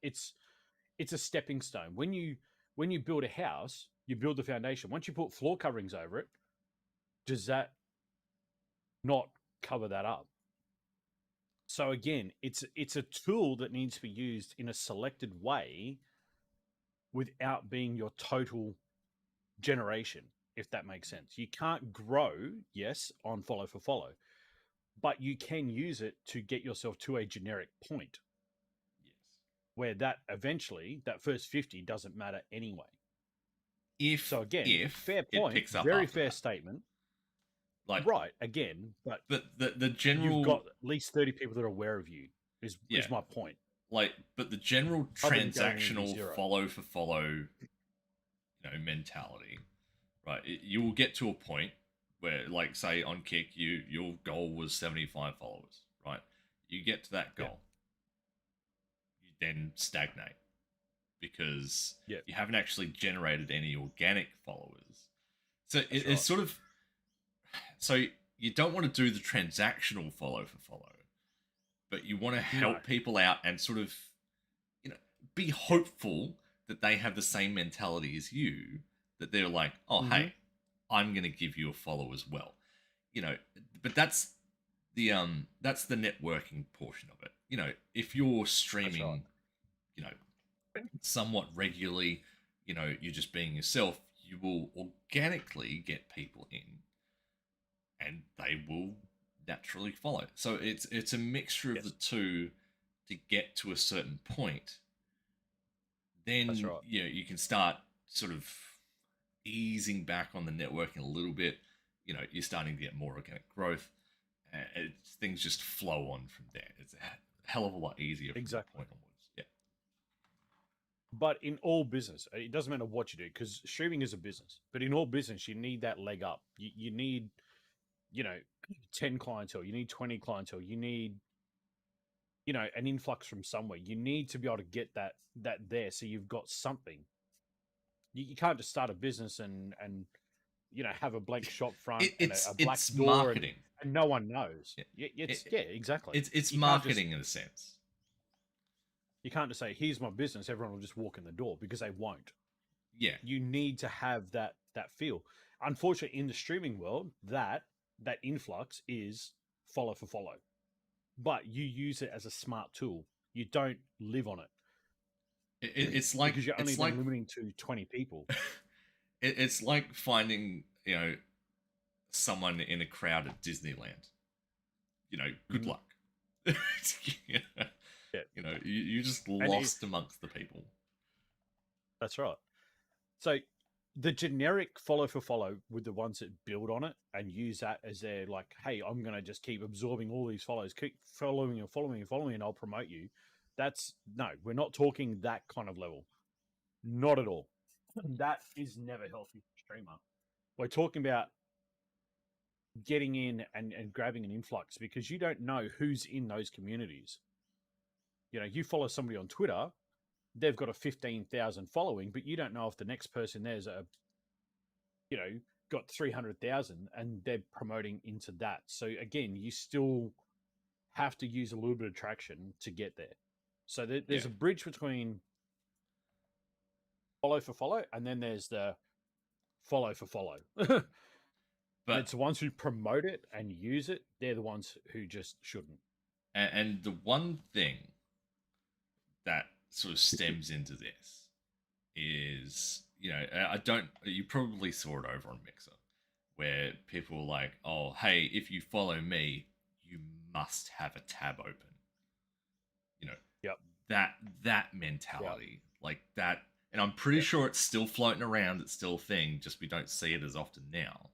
a stepping stone. When you build a house, you build the foundation. Once you put floor coverings over it, does that not cover that up? So again, it's a tool that needs to be used in a selected way without being your total generation, if that makes sense. You can't grow, yes, on follow for follow, but you can use it to get yourself to a generic point. yes. where that eventually that first 50 doesn't matter anyway. if So again, if fair it point, picks up very after fair that. statement. Like, Right, again, but the you've general, got at least 30 people that are aware of you yeah, is my point. like, but the general Other than going in with transactional zero. follow for follow, mentality, right? You will get to a point where, like, say on Kick, your goal was 75 followers, right? You get to that Yeah. goal, you then stagnate because Yeah. you haven't actually generated any organic followers. So That's it's right. sort of, so you don't want to do the transactional follow for follow, but you want to help No. people out and sort of, be hopeful that they have the same mentality as you, that they're like, oh, Mhm. hey, I'm going to give you a follow as well. But that's the networking portion of it. If you're That's right. streaming, somewhat regularly, you're just being yourself, you will organically get people in and they will naturally follow. So it's a mixture of Yes. the two to get to a certain point. That's Then right. you can start sort of easing back on the networking a little bit. You're starting to get more organic growth. Things just flow on from there. It's a hell of a lot easier from that Exactly. point onwards. Yeah. But in all business, it doesn't matter what you do because streaming is a business. But in all business, you need that leg up. You need, 10 clientele. You need 20 clientele. You need, an influx from somewhere. You need to be able to get that there. So you've got something. You can't just start a business and have a blank shop front and It's a black it's door marketing. and no one knows. Yeah. Yeah, exactly. It's You can't just marketing in a sense. you can't just say here's my business. Everyone will just walk in the door because they won't. Yeah. You need to have that feel. Unfortunately, in the streaming world, that influx is follow for follow, but you use it as a smart tool. You don't live on it It's like because you're only it's then like limiting to 20 people. it's like finding someone in a crowd at Disneyland. Good Mhm. luck. Yeah. Yeah, You're just and lost amongst the people. that's right. So the generic follow for follow with the ones that build on it and use that as their like, hey, I'm going to just keep absorbing all these follows, keep following and following and following, and I'll promote you. That's no, we're not talking that kind of level. Not at all. That is never healthy for a streamer. We're talking about getting in and grabbing an influx because you don't know who's in those communities. You follow somebody on Twitter, they've got a 15,000 following, but you don't know if the next person there's got 300,000 and they're promoting into that. So again, you still have to use a little bit of traction to get there. So there's a bridge between follow for follow and then there's the follow for follow. But it's the ones who promote it and use it, they're the ones who just shouldn't. And the one thing that sort of stems into this is, you probably saw it over on Mixer, where people were like, oh, hey, if you follow me, you must have a tab open. Yep. That mentality, like that. And I'm pretty sure it's still floating around. It's still a thing, just we don't see it as often now.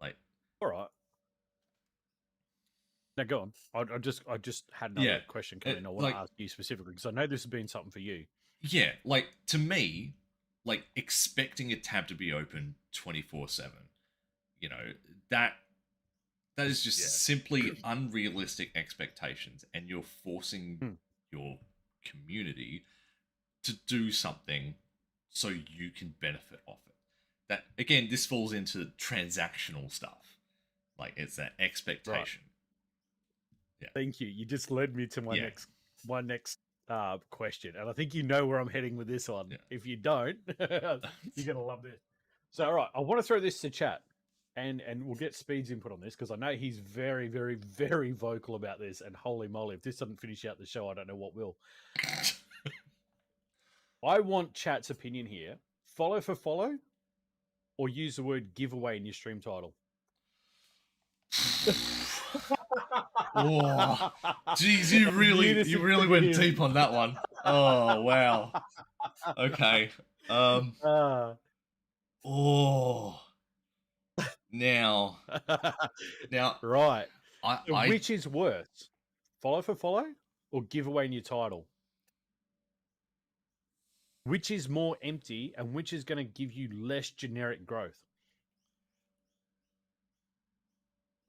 Like, all right. Now go on. I just had another question come in. I want to ask you specifically because I know this has been something for you. Yeah, like to me, like expecting a tab to be open 24/7, that is just simply unrealistic expectations, and you're forcing your community to do something so you can benefit off it. That again, this falls into transactional stuff. Like it's that expectation. Right. Yeah. Thank you. You just led me to my next question, and I think you know where I'm heading with this one. Yeah. If you don't, you're gonna love this. So, all right, I want to throw this to chat, and we'll get Speed's input on this because I know he's very, very, very vocal about this. And holy moly, if this doesn't finish out the show, I don't know what will. I want chat's opinion here. Follow for follow, or use the word giveaway in your stream title. Oh, geez, you really went deep on that one. Oh wow. Okay. Um. Ah. Oh. Now. Now. Right. I. So I. which is worse, follow for follow or give away in your title? Which is more empty and which is going to give you less generic growth?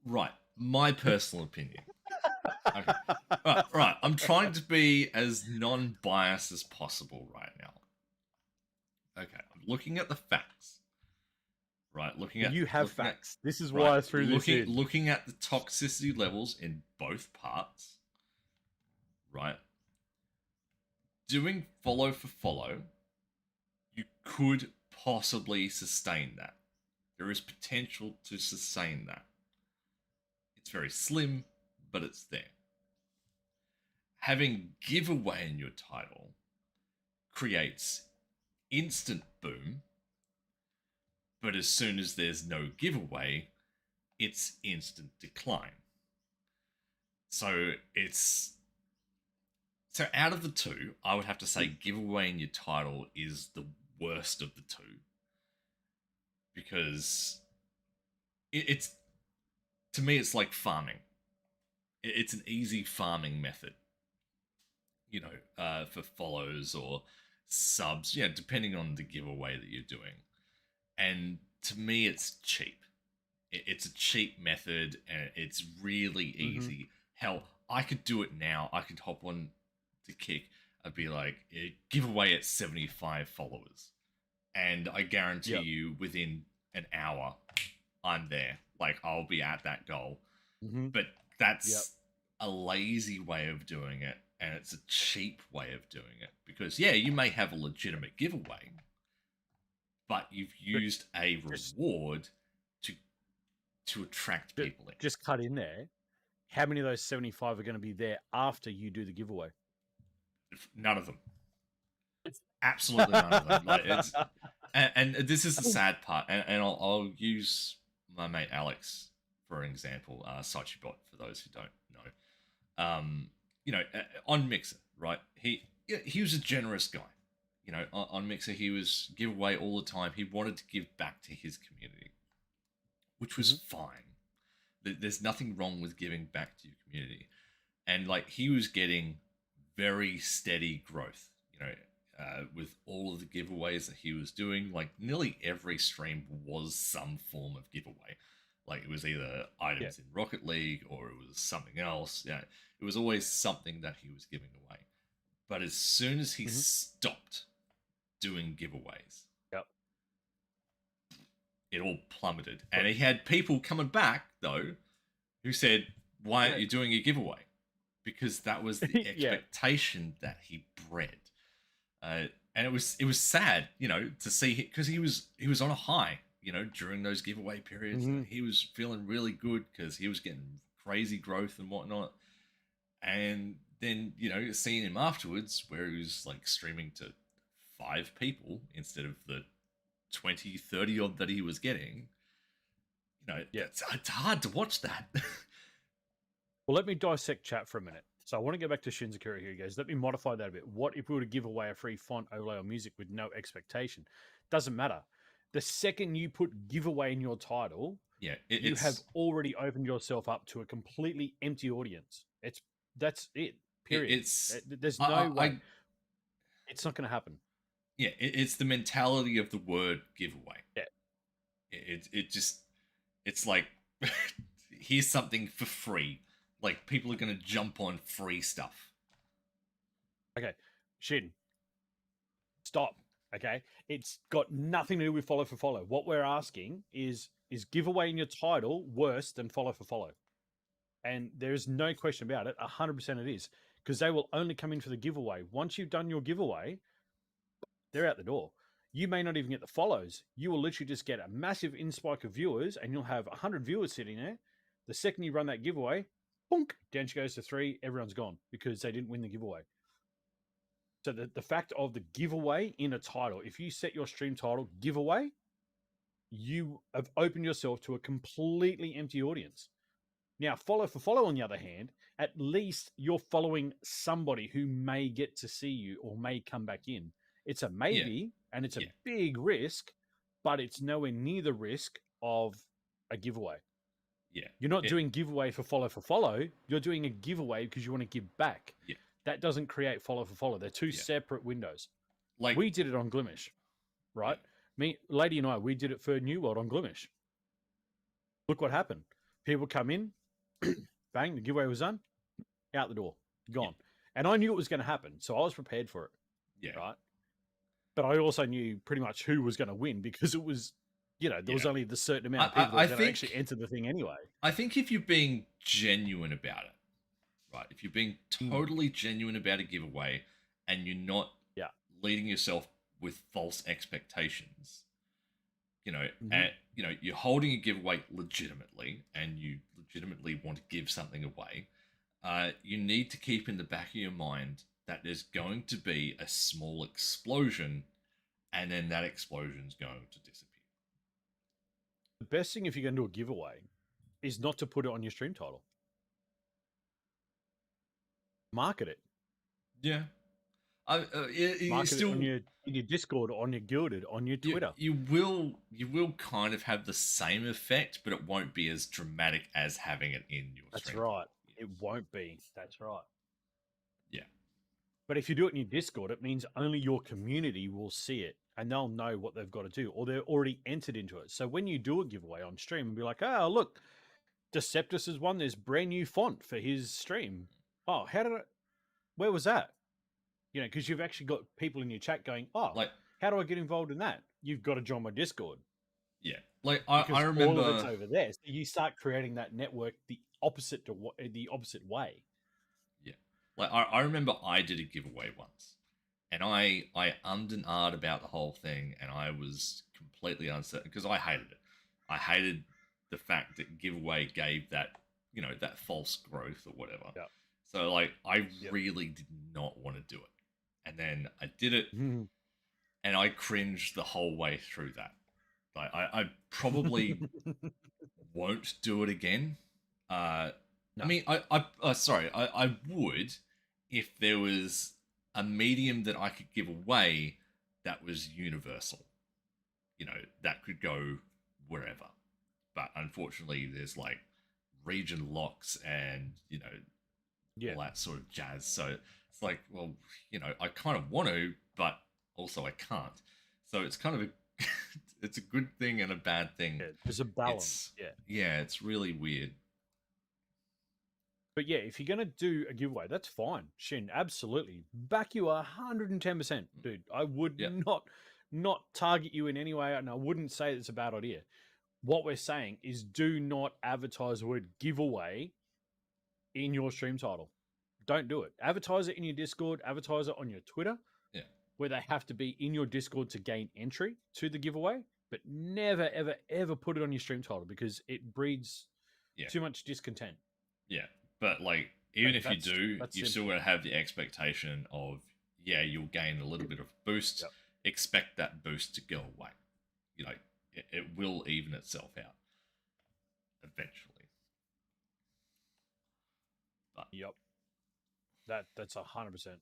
Right. My personal opinion. Okay. Right. Right. I'm trying to be as non-biased as possible right now. Okay. I'm looking at the facts. Right. Looking at You have looking at facts. This is right. why I threw this Looking in. looking at the toxicity levels in both parts. Right. Doing follow for follow, you could possibly sustain that. There is potential to sustain that. It's very slim, but it's there. Having giveaway in your title creates instant boom, but as soon as there's no giveaway, it's instant decline. So it's so out of the two, I would have to say giveaway in your title is the worst of the two because it's to me it's like farming. It's an easy farming method, for follows or subs, depending on the giveaway that you're doing. And to me, it's cheap. It's a cheap method, and it's really Mm-hmm. easy. Hell, I could do it now. I could hop on to Kick. I'd be like, giveaway at 75 followers, and I guarantee Yep. you, within an hour, I'm there. Like, I'll be at that goal. Mm-hmm. But Yep. that's a lazy way of doing it, and it's a cheap way of doing it because you may have a legitimate giveaway, but you've But used a just reward to attract people in. just cut in there. How many of those 75 are going to be there after you do the giveaway? None of them. Absolutely none of them. Like it's and this is the sad part, and I'll use my mate Alex for an example. Sachibot, for those who don't know. On Mixer, right? He was a generous guy. On Mixer, he was give away all the time. He wanted to give back to his community, which was Mm-hmm. fine. There's nothing wrong with giving back to your community, and like he was getting very steady growth. With all of the giveaways that he was doing, like nearly every stream was some form of giveaway. Like it was either Yeah. items in Rocket League or it was something else. Yeah, it was always something that he was giving away. But as soon as he Mm-hmm. stopped doing giveaways, Yep. it all plummeted. And he had people coming back though who said, "Why aren't you doing a giveaway?" Because that was the Yeah. expectation that he bred. And it was sad, to see because he was on a high, during those giveaway periods. Mm-hmm. He was feeling really good because he was getting crazy growth and whatnot. And then seeing him afterwards, where he was like streaming to 5 people instead of the 20, 30 odd that he was getting. Yeah. It's hard to watch that. Well, let me dissect chat for a minute. So I want to go back to Shinzakura here, guys. Let me modify that a bit. What if we were to give away a free font, overlay, or music with no expectation? Doesn't matter. The second you put giveaway in your title, Yeah, you have already opened yourself up to a completely empty audience. That's it. Period. There's no way. It's not going to happen. Yeah, it's the mentality of the word giveaway. Yeah. It's like here's something for free. Like people are going to jump on free stuff. Okay, Shin, stop. Okay, it's got nothing to do with follow for follow. What we're asking is giveaway in your title worse than follow for follow? And there is no question about it. 100% it is, because they will only come in for the giveaway. Once you've done your giveaway, they're out the door. You may not even get the follows. You will literally just get a massive in-spike of viewers, and you'll have 100 viewers sitting there. The second you run that giveaway, boonk, down she goes to 3. Everyone's gone because they didn't win the giveaway. So the fact of the giveaway in a title, if you set your stream title giveaway, you have opened yourself to a completely empty audience. Now, follow for follow, on the other hand, at least you're following somebody who may get to see you or may come back in. It's a Yeah, maybe and it's a yeah, big risk, but it's nowhere near the risk of a giveaway. yeah, You're not it, doing giveaway for follow. You're doing a giveaway because you want to give back. yeah, That doesn't create follow for follow. They're two yeah. separate windows. Like, We did it on Glimish, yeah, right? Me, Lady, and I, we did it for New World on Glimish. Look what happened. People come in, bang, the giveaway was done, out the door, yeah, gone. And I knew it was going to happen, so I was prepared for it, yeah, right? But I also knew pretty much who was going to win because it was, there was yeah. only the certain amount of I, people that I, were I going to actually think, enter the thing anyway. I think if you're being genuine about it, right? If you're being Mm. totally genuine about a giveaway, and you're not Yeah. leading yourself with false expectations, Mm-hmm. and you're holding a giveaway legitimately, and you legitimately want to give something away, you need to keep in the back of your mind that there's going to be a small explosion, and then that explosion's going to disappear. The best thing if you're going to do a giveaway is not to put it on your stream title. Market it. Yeah, you Market it on still in your Discord, on your Guilded, on your you Twitter. you will kind of have the same effect, but it won't be as dramatic as having it in your That's stream right. title. It Yes. won't be. That's right. Yeah. But if you do it in your Discord, it means only your community will see it and they'll know what they've got to do, or they're already entered into it. So when you do a giveaway on stream and be like, oh, look, Deceptus has won this brand new font for his stream. Oh, where was that? Because you've actually got people in your chat going, oh, Like, how do I get involved in that? You've got to join my Discord yeah. Like, I because all of it's remember. over there. So you start creating that network the opposite way. Yeah. Like, I remember I did a giveaway once, and I ummed and ahed about the whole thing, and I was completely uncertain because I hated it. I hated the fact that giveaway gave that that false growth or whatever. Yeah. So like, I Yep. really did not want to do it, and then I did it, Mhm. and I cringed the whole way through that. Like, I probably won't do it again. I No. mean, sorry, I would if there was a medium that I could give away that was universal. That could go wherever. But unfortunately, there's like region locks and Yeah. all that sort of jazz. So it's like, well, I kind of want to, but also I can't. So it's kind of it's a good thing and a bad thing. Yeah. There's a balance. It's Yeah. yeah, it's really weird. But yeah, if you're gonna do a giveaway, that's fine. Shin, absolutely. Back you 110%. Dude. I would Yeah, not target you in any way, and I wouldn't say it's a bad idea. What we're saying is do not advertise the word giveaway in your stream title. Don't do it. Advertise it in your Discord, advertise it on your Twitter, yeah, where they have to be in your Discord to gain entry to the giveaway, but never, ever, ever put it on your stream title because it breeds yeah, too much discontent. yeah. But like, even if you That's do, that's you simple. still got to have the expectation of, yeah, you'll gain a little bit of boost. Yep. Expect that boost to go away. It will even itself out eventually. But Yep. That's 100%.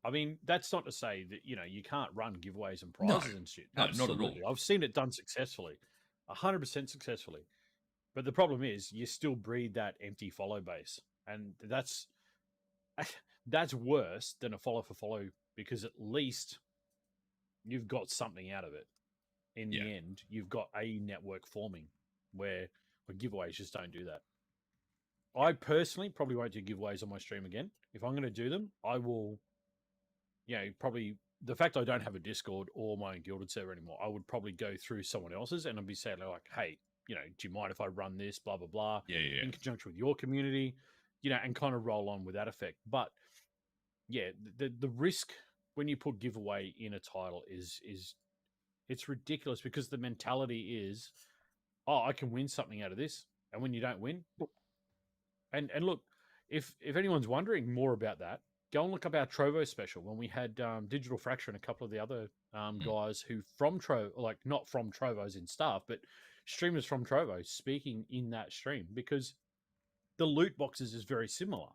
I mean, that's not to say that you can't run giveaways and no, prizes and shit. no, not at all. Absolutely, I've seen it done successfully, 100% successfully. But the problem is, you still breed that empty follow base, and that's worse than a follow for follow because at least you've got something out of it. In Yeah, the end, you've got a network forming where giveaways just don't do that. yeah, I personally probably won't do giveaways on my stream again. If I'm going to do them, I will, probably the fact I don't have a Discord or my own Gilded server anymore, I would probably go through someone else's and I'd be saying like, hey, do you mind if I run this, blah, blah, blah, yeah, yeah, in conjunction with your community, and kind of roll on with that effect. But yeah, the risk when you put giveaway in a title is it's ridiculous because the mentality is, oh, I can win something out of this. And when you don't win, and look, if anyone's wondering more about that, go and look up our Trovo special when we had Digital Fracture and a couple of the other guys who from Trovo, like not from Trovo's in staff, but streamers from Trovo speaking in that stream because the loot boxes is very similar.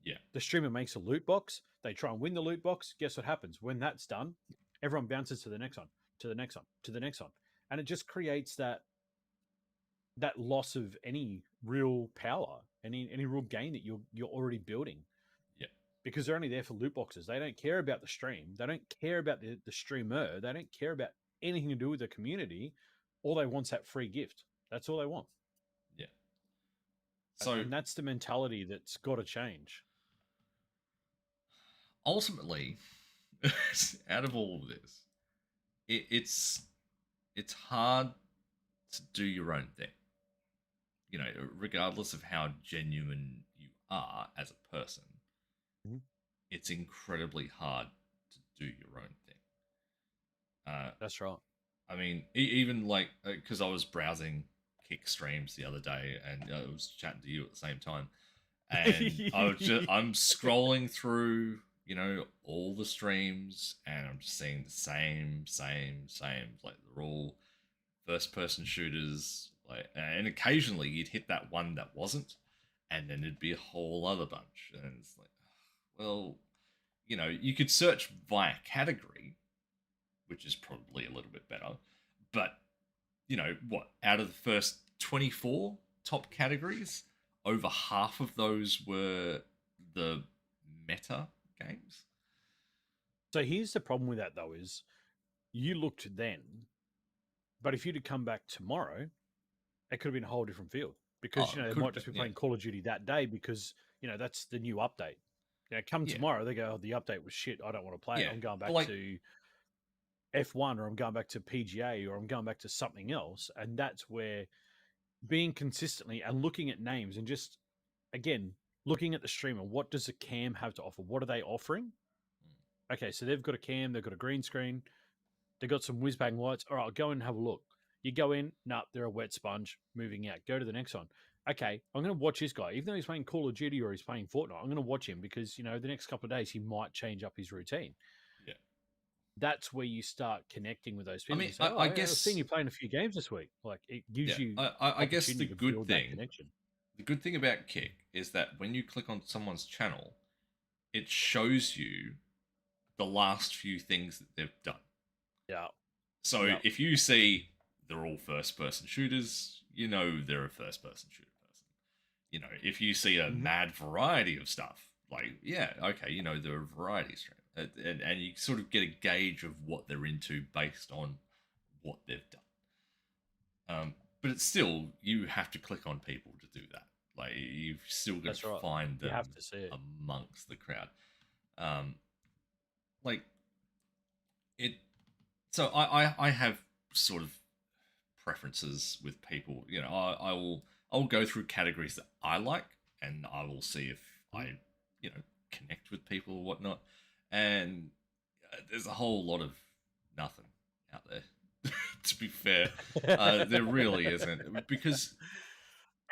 Yeah. The streamer makes a loot box. They try and win the loot box. Guess what happens? When that's done, everyone bounces to the next one, to the next one, to the next one. And it just creates that loss of any real power, any real gain that you're already building. Yeah. Because they're only there for loot boxes. They don't care about the stream. They don't care about the streamer. They don't care about anything to do with the community. All they want's that free gift. That's all they want. Yeah. So And that's the mentality that's got to change. ultimately, out of all of this, it's hard to do your own thing. You know, regardless of how genuine you are as a person, Mhm. it's incredibly hard to do your own thing. That's right. I mean, even like because I was browsing Kick streams the other day, and I was chatting to you at the same time, and I'm scrolling through, you know, all the streams, and I'm just seeing the same. Like they're all first person shooters, like, and occasionally you'd hit that one that wasn't, and then it'd be a whole other bunch, and it's like, well, you know, you could search via category, which is probably a little bit better, but you know what? Out of the first 24 top categories, over half of those were the meta games. So here's the problem with that, though, is you looked then, but if you'd have come back tomorrow, it could have been a whole different field because, Oh, it they could might have just be been, yeah. playing Call of Duty that day because, that's the new update. Come Yeah. tomorrow, they go, oh, the update was shit. I don't want to play it. Yeah. I'm going But back like, to F1 or I'm going back to PGA or I'm going back to something else. And that's where being consistently and looking at names and just, again, looking at the streamer, what does a cam have to offer? What are they offering? Okay, so they've got a cam, they've got a green screen, they've got some whiz bang lights. All right, go and have a look. You go in, nah, they're a wet sponge, moving out. Go to the next one. Okay, I'm going to watch this guy. Even though he's playing Call of Duty or he's playing Fortnite, I'm going to watch him because, the next couple of days he might change up his routine. yeah. That's where you start connecting with those I people. mean, You say, "Oh, I I've seen guess, you playing a few games this week." Like it yeah. gives you I guess opportunity to build that connection. the good thing about Kick is that when you click on someone's channel, it shows you the last few things that they've done. Yeah, So yeah, if you see they're all first person shooters, you know they're a first person shooter person. You know, if you see a hmm mad variety of stuff, like, yeah, okay, you know, they're a variety stream. And you sort of get a gauge of what they're into based on what they've done. But it's still, you have to click on people to do that. Like, you've still got that's to right. find You them have to see it. amongst the crowd. Um, like, it so I have sort of preferences with people. You know, I'll go through categories that I like, and I will see if Mhm. I, you know, connect with people or whatnot. And there's a whole lot of nothing out there. To be fair, there really isn't, because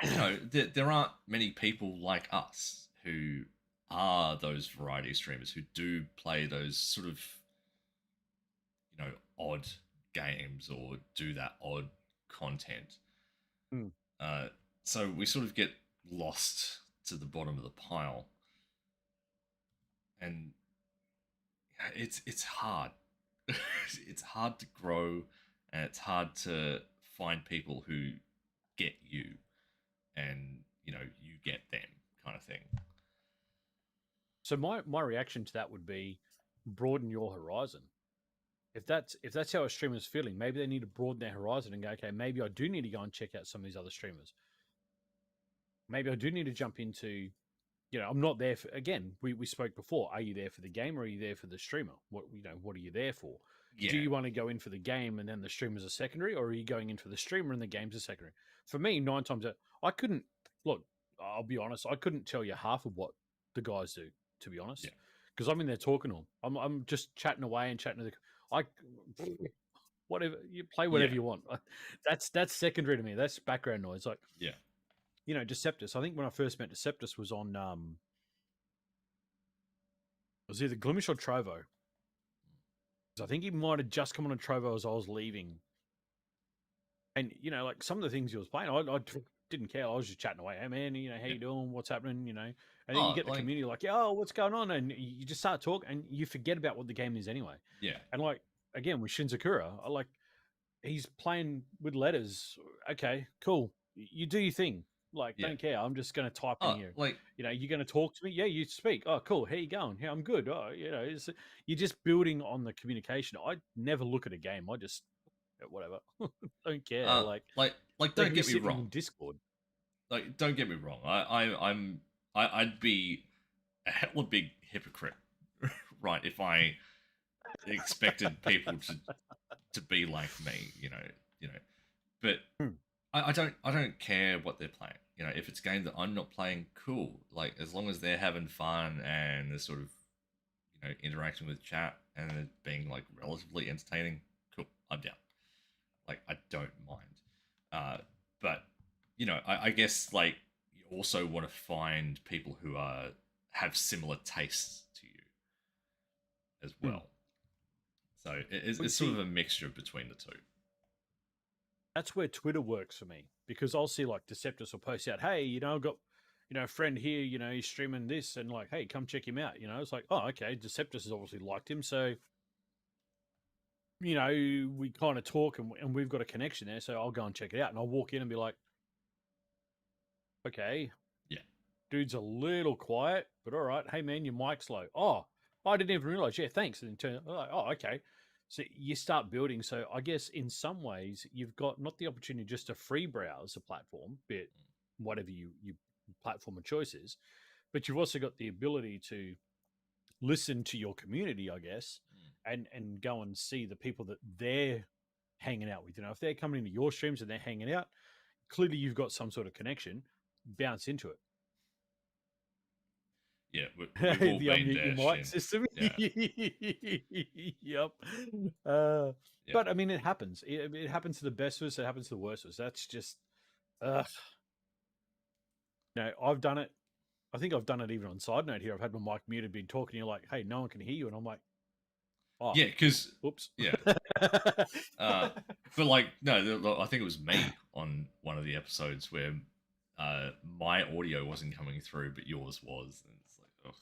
you know there aren't many people like us who are those variety streamers who do play those sort of, you know, odd games or do that odd content. Mm, Uh, so we sort of get lost to the bottom of the pile, and it's hard. It's hard to grow, and it's hard to find people who get you, and you know you get them, kind of thing. So my reaction to that would be broaden your horizon. If that's how a streamer's feeling, maybe they need to broaden their horizon and go, okay, maybe I do need to go and check out some of these other streamers. Maybe I do need to jump into, I'm not there for, again, we spoke before. Are you there for the game or are you there for the streamer? What are you there for? Do Yeah, you want to go in for the game and then the streamer's a secondary, or are you going in for the streamer and the game's a secondary? For me, nine times out, I couldn't look, I'll be honest, I couldn't tell you half of what the guys do, to be yeah, honest. Because I'm in there talking to them. I'm just chatting away and chatting to the I whatever you play yeah, whatever you want. That's secondary to me. That's background noise. Like, yeah, Deceptus. I think when I first met Deceptus was on it was either Glimish or Trovo. I think he might have just come on a Trovo as I was leaving. And like some of the things he was playing, didn't care. I was just chatting away. Hey man, how Yeah. you doing? What's happening? And then you Oh, get the like community like, yeah, oh, what's going on? And you just start talking, and you forget about what the game is anyway. yeah, And like again with Shinzakura, I like he's playing with letters. Okay, cool. You do your thing. Like, yeah. don't care. I'm just going to type in Oh, here. like You're going to talk to me. Yeah, you speak. Oh, cool. How you going? Yeah, I'm good. Oh, you're just building on the communication. I never look at a game. I just whatever. Don't care. like Like don't we're get me sitting wrong. in Discord. Like don't get me wrong. I'd be a hella big hypocrite, right? If I expected people to be like me, you know. But Hmm. I don't care what they're playing. If it's a game that I'm not playing, cool. Like as long as they're having fun and they're sort of interacting with chat and it being like relatively entertaining, cool. I'm down. Like I don't mind. But I guess like you also want to find people who have similar tastes to you as Hmm. well. So it's, Well, you it's sort of see, a mixture between the two. that's where Twitter works for me because I'll see like Deceptus will post out, hey, I've got, a friend here, he's streaming this and like, hey, come check him out. It's like, oh, okay, Deceptus has obviously liked him. So, we kind of talk and we've got a connection there. So I'll go and check it out and I'll walk in and be like, okay, Yeah, dude's a little quiet, but all right. Hey, man, your mic's low. Oh, I didn't even realize. Yeah, thanks. And turn, like, oh, okay. So you start building. So I guess in some ways, you've got not the opportunity just to free browse a platform, bit whatever you platform of choices, but you've also got the ability to listen to your community, I guess, mm, and go and see the people that they're hanging out with. If they're coming into your streams and they're hanging out, clearly you've got some sort of connection. Bounce into it. yeah. We've all The been unmute your there, mic Shin. system. Yeah, Yep. Uh, yeah, but I mean, it happens. It happens to the best of us. It happens to the worst of us. That's just, uh, I've done it. I think I've done it even on SideNote here. I've had my mic muted, been talking. You're like, hey, no one can hear you. And I'm like, oh, yeah. Because oops. yeah, uh, but like no, I think it was me on one of the episodes where my audio wasn't coming through, but yours was, and it's like,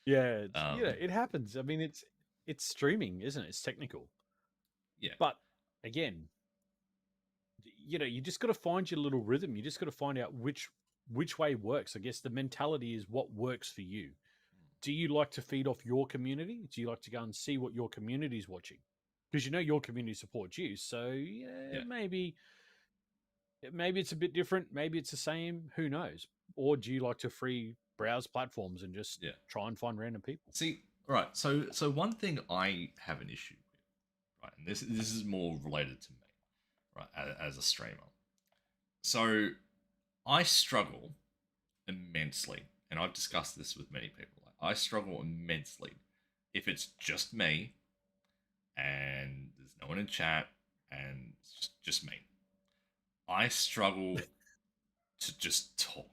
Yeah, oh, it happens. I mean, it's streaming, isn't it? It's technical. yeah, But again, you just got to find your little rhythm. You just got to find out which way works. I guess the mentality is what works for you. Do you like to feed off your community? Do you like to go and see what your community is watching? Because your community supports you. So yeah, yeah, maybe it's a bit different. Maybe it's the same. Who knows? Or do you like to free browse platforms and just yeah. try and find random people? See, right. So one thing I have an issue with, right, and this is more related to me, right, as a streamer. So I struggle immensely, and I've discussed this with many people. Like, I struggle immensely if it's just me and there's no one in chat and it's just me. I struggle to just talk.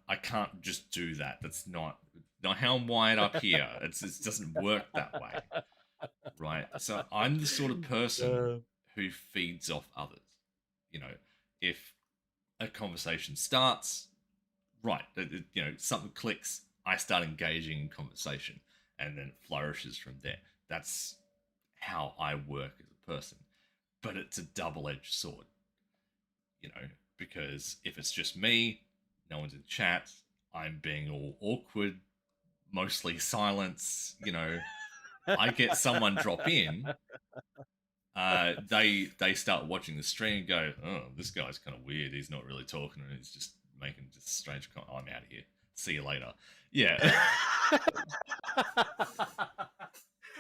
I can't just do that. That's not how I'm wired up here. It doesn't work that way, right? So I'm the sort of person Uh, who feeds off others. You know, if a conversation starts, right, something clicks, I start engaging in conversation, and then it flourishes from there. That's how I work as a person. But it's a double-edged sword, because if it's just me, no one's in chat, I'm being all awkward, mostly silence, I get someone drop in, they start watching the stream and go, oh, this guy's kind of weird. He's not really talking and he's just making just strange comment. I'm out of here. See you later. Yeah.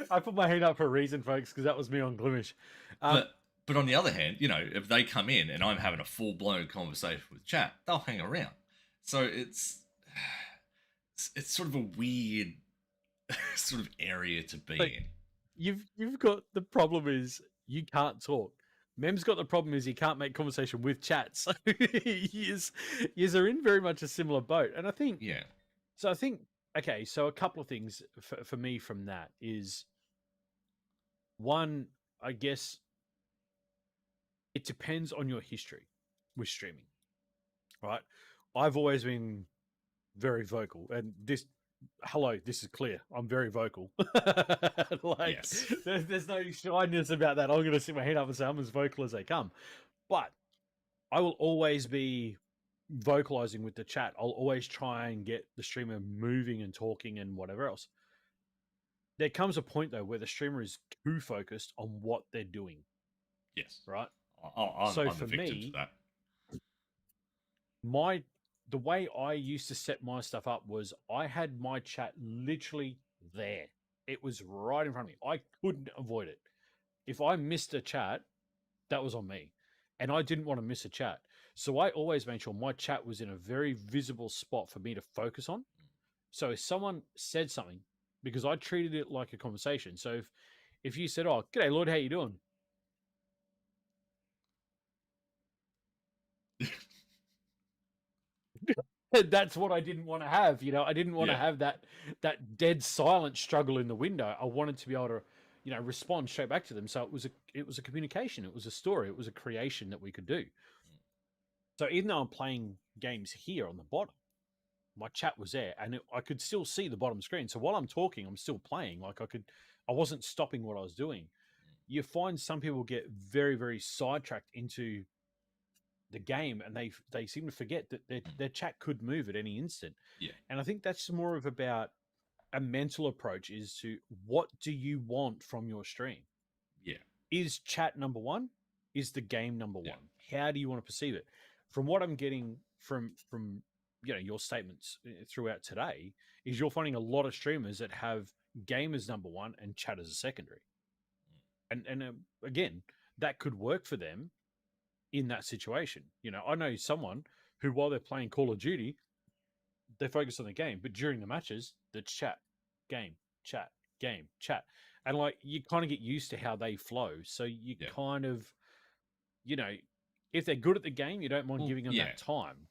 I put my hand up for a reason, folks, because that was me on Glimish. Um, but on the other hand, if they come in and I'm having a full blown conversation with chat, they'll hang around. So it's sort of a weird sort of area to be like in. you've got the problem is you can't talk. Mem's got the problem is he can't make conversation with chat. So yous are in very much a similar boat. And I think Yeah. so. I think okay. So a couple of things for me from that is one. I guess it depends on your history with streaming, right? I've always been very vocal, and this hello, this is clear. I'm very vocal. Like, Yes. there's no shyness about that. I'm going to stick my hand up and say I'm as vocal as they come. But I will always be vocalizing with the chat. I'll always try and get the streamer moving and talking and whatever else. There comes a point though where the streamer is too focused on what they're doing, Yes. right? I'm, So I'm the for victim to me, that. the way I used to set my stuff up was I had my chat literally there. It was right in front of me. I couldn't avoid it. If I missed a chat, that was on me. And I didn't want to miss a chat. So I always made sure my chat was in a very visible spot for me to focus on. So if someone said something, because I treated it like a conversation. So if you said, "Oh, g'day, Lord, how you doing?" That's what I didn't want to have. I didn't want to Yeah. have that dead silent struggle in the window. I wanted to be able to, respond straight back to them. So it was a communication. It was a story. It was a creation that we could do. So even though I'm playing games here on the bottom, my chat was there, and I could still see the bottom screen. So while I'm talking, I'm still playing. Like I wasn't stopping what I was doing. You find some people get very, very sidetracked into the game, and they seem to forget that their chat could move at any instant. Yeah. And I think that's more of about a mental approach, is to what do you want from your stream? Yeah. Is chat number one? Is the game number Yeah. one? How do you want to perceive it? From what I'm getting from your statements throughout today, is you're finding a lot of streamers that have game as number one and chat as a secondary. And again, that could work for them in that situation. I know someone who, while they're playing Call of Duty, they focus on the game, but during the matches, the chat, game, chat, game, chat. And like, you kind of get used to how they flow. So you Yeah. kind of, if they're good at the game, you don't mind giving them Yeah. that time.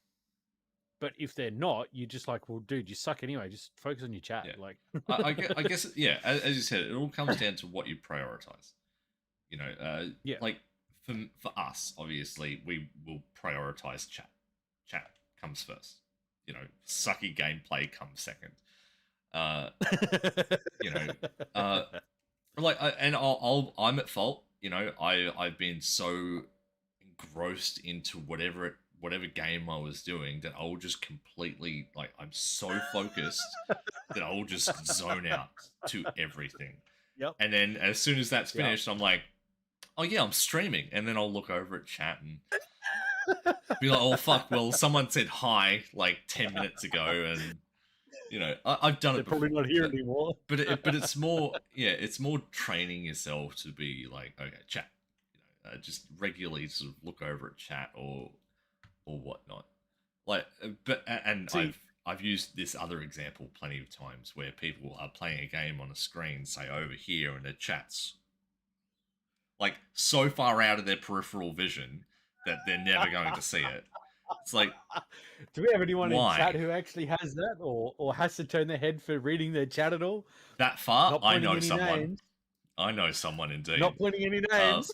But if they're not, you're just like, well, dude, you suck anyway. Just focus on your chat. Yeah. Like, I guess, yeah, as you said, it all comes down to what you prioritize. yeah, Like for us, obviously, we will prioritize chat. Chat comes first. Sucky gameplay comes second. You know, uh, I'm at fault. I've been so engrossed into whatever game I was doing that I'll just completely, like, I'm so focused that I'll just zone out to everything. Yep. And then as soon as that's finished, I'm like, oh yeah, I'm streaming. And then I'll look over at chat and be like, oh fuck, well, someone said hi like 10 minutes ago, and I've done They're it before. probably not here anymore. But it's more, yeah, it's more training yourself to be like, okay, chat. Just regularly sort of look over at chat or whatnot. Like, See, I've used this other example plenty of times where people are playing a game on a screen, say over here, and the chat's like so far out of their peripheral vision that they're never going to see it. It's like, do we have anyone why? in chat who actually has that, or has to turn their head for reading their chat at all? That far? Not I pointing know any someone. names. I know someone indeed. Not pointing any names.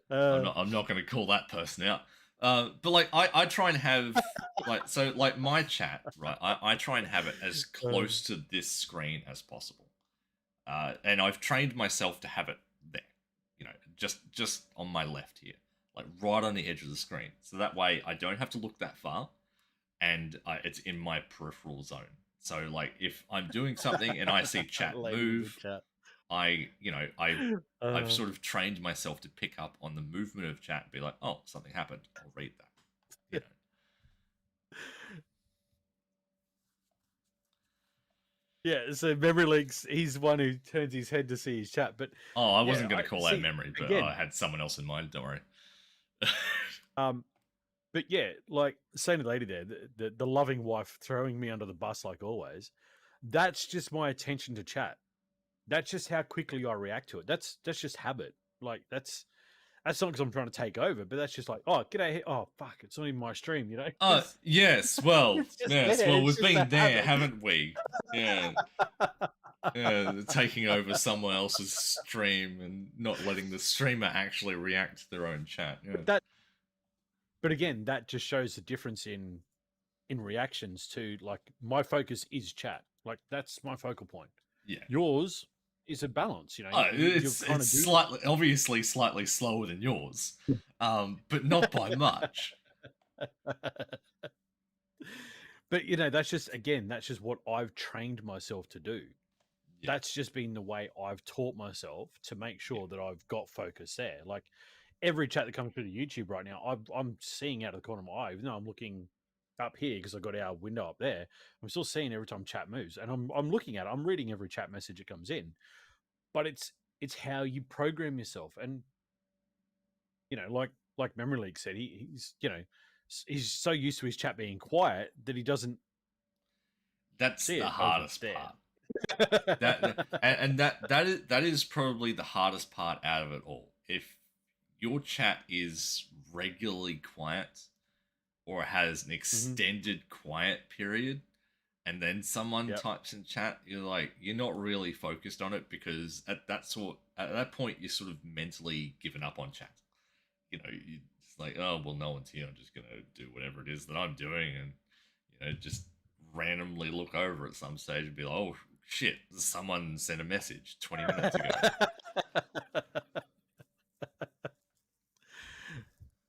I'm not going to call that person out. But like, I try and have like my chat, right? I try and have it as close to this screen as possible. And I've trained myself to have it there, just on my left here, like right on the edge of the screen. So that way I don't have to look that far, and it's in my peripheral zone. So like, if I'm doing something and I see chat move, I've sort of trained myself to pick up on the movement of chat and be like, oh, something happened. I'll read that. Yeah, so Memory Leaks, he's one who turns his head to see his chat. But I wasn't going to call that memory, but again, I had someone else in mind. Don't worry. But yeah, like saying the lady there, the loving wife throwing me under the bus like always. That's just my attention to chat. That's just how quickly I react to it. That's just habit. Like that's not because I'm trying to take over, but that's just like, oh, g'day. Oh, fuck, it's not even my stream, Oh, yes. Well, yes. Well, we've been there, habit. haven't we? Yeah. taking over someone else's stream and not letting the streamer actually react to their own chat. Yeah, But that, but again, that just shows the difference in reactions to, like, my focus is chat. Like, that's my focal point. yeah. Yours is a balance. You're kind It's of doing. slightly, obviously, slightly slower than yours, but not by much. But that's just, again, that's just what I've trained myself to do. Yeah, That's just been the way I've taught myself to make yeah, sure that I've got focus there. Like, every chat that comes through to YouTube right now, I'm seeing out of the corner of my eye. Even though I'm looking up here because I got our window up there, I'm still seeing every time chat moves, and I'm looking at it. I'm reading every chat message that comes in. But it's how you program yourself, and like Memory League said, he's so used to his chat being quiet that he doesn't that's see the it over hardest there. part. That is probably the hardest part out of it all. If your chat is regularly quiet or has an Hmm. extended quiet period, and then someone Yep. types in chat, you're not really focused on it, because at that point you're sort of mentally given up on chat. It's like, oh well, no one's here. I'm just gonna do whatever it is that I'm doing, and just randomly look over at some stage and be like, oh shit, someone sent a message 20 minutes ago.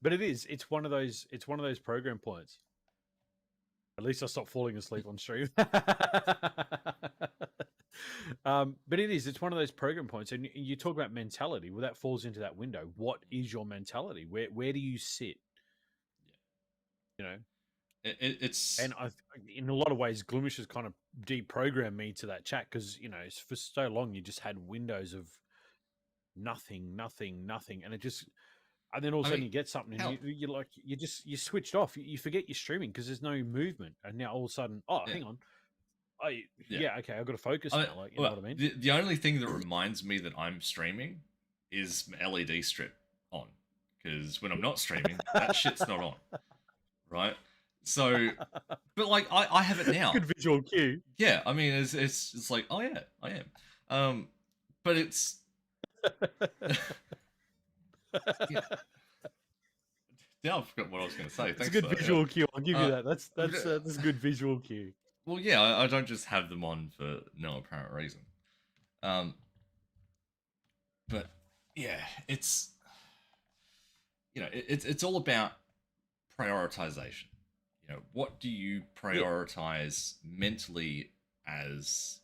But it's one of those program points. At least I stopped falling asleep on stream. But it's one of those program points, and you talk about mentality. Well, that falls into that window. What is your mentality? Where do you sit? You know, It's and in a lot of ways, Gloomish has kind of deprogrammed me to that chat because for so long you just had windows of nothing, nothing, nothing, and it just. And then all of a I sudden mean, you get something, and hell, you switched off. You forget you're streaming because there's no movement, and now all of a sudden, oh, yeah, hang on, I yeah. yeah, okay, I've got to focus I mean, now. Like, you know well, what I mean? the only thing that reminds me that I'm streaming is my LED strip on, because when I'm not streaming, that shit's not on, right? So, but like I have it now. Good visual cue. Yeah, I mean, it's like, oh yeah, I am. But it's yeah. Now I've forgot what I was going to say. It's a Thanks for good that. Yeah. visual cue. I'll give you Uh, that. That's a good visual cue. well, yeah, I don't just have them on for no apparent reason. Um, but yeah, it's all about prioritization. What do you Yeah, prioritize mentally as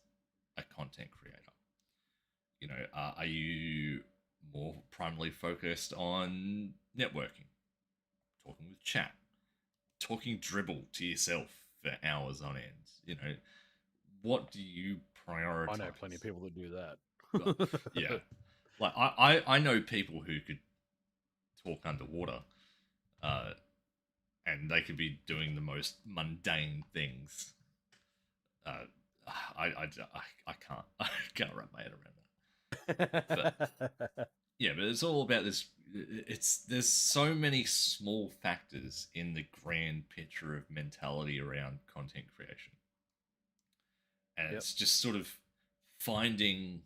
a content creator? Are you more primarily focused on networking, talking with chat, talking dribble to yourself for hours on end? What do you I know plenty of prioritize? people that do Well, that. yeah, like I know people who could talk underwater, uh, and they could be doing the most mundane things. Uh, I can't I can't wrap my head around that. But yeah, but it's all about this. There's so many small factors in the grand picture of mentality around content creation, and Yep. it's just sort of finding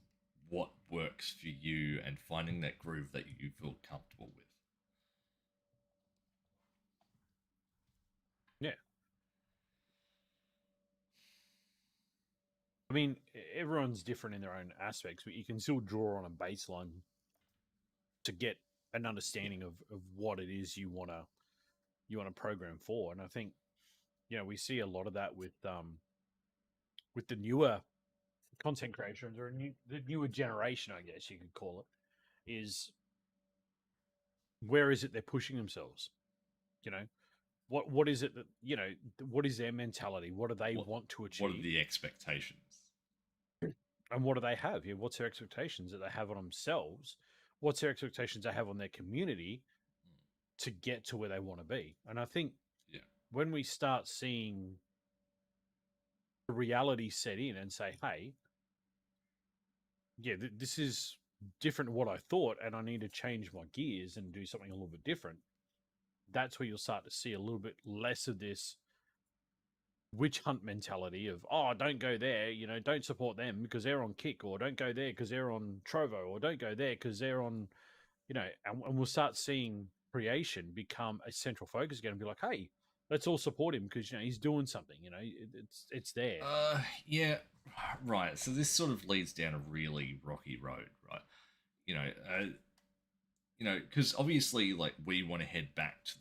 what works for you and finding that groove that you feel comfortable with. Yeah. I mean, everyone's different in their own aspects, but you can still draw on a baseline to get an Yeah, understanding of what it is you want to program for. And I think we see a lot of that with the newer content creators, or the newer generation, I guess you could call it, is where is it they're pushing themselves? You know, what is it that what is their mentality? What do they what want to what are achieve? the expectations? And what do they have? What's their expectations that they have on themselves? What's their expectations they have on their community to get to where they want to be? And I think Yeah, when we start seeing the reality set in and say, hey, yeah, this is different to what I thought, and I need to change my gears and do something a little bit different. That's where you'll start to see a little bit less of this witch hunt mentality of, oh, don't go there, don't support them because they're on Kick, or don't go there because they're on Trovo, or don't go there because they're on, and we'll start seeing creation become a central focus again and be like, hey, let's all support him because he's doing something. It's there. Yeah, right. So this sort of leads down a really rocky road, right? You know, because obviously, like, we want to head back to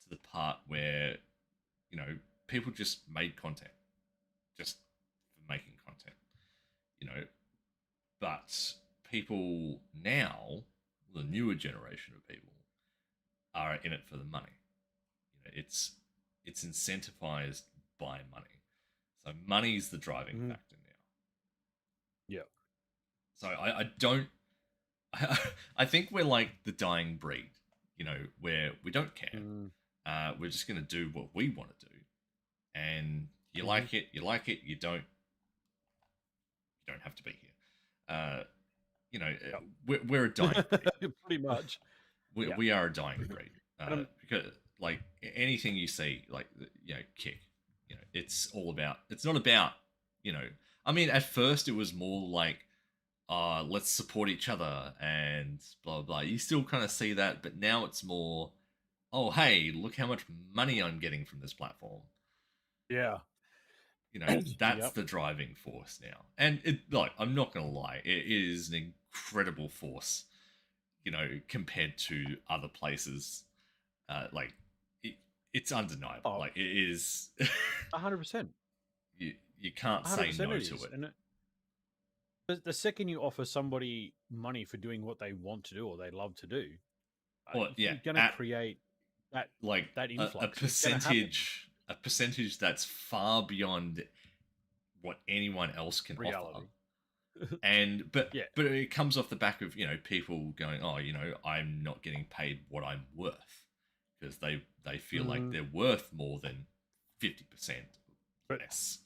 the part where people just made content, just for making content, you know. But people now, the newer generation of people, are in it for the money. It's incentivized by money. So money's the driving factor now. Yeah. So I don't. I think we're like the dying breed, where we don't care. We're just going to do what we want to do, and you like it, you like it. You don't have to be here. We're a dying breed. Pretty much. We are a dying breed because, like, anything you see, like, Kick, it's all about. It's not about, I mean, at first it was more like, let's support each other and blah blah blah. You still kind of see that, but now it's more, oh, hey, look how much money I'm getting from this platform. Yeah. That's the driving force now. And I'm not gonna lie, it is an incredible force, compared to other places. It's undeniable. Oh, like, it is 100%. You can't say no to it. And the second you offer somebody money for doing what they want to do or they love to do, you're going to create that, like, that influx. A percentage that's far beyond what anyone else can offer. And but it comes off the back of people going, oh, I'm not getting paid what I'm worth, because they feel like they're worth more than 50% less.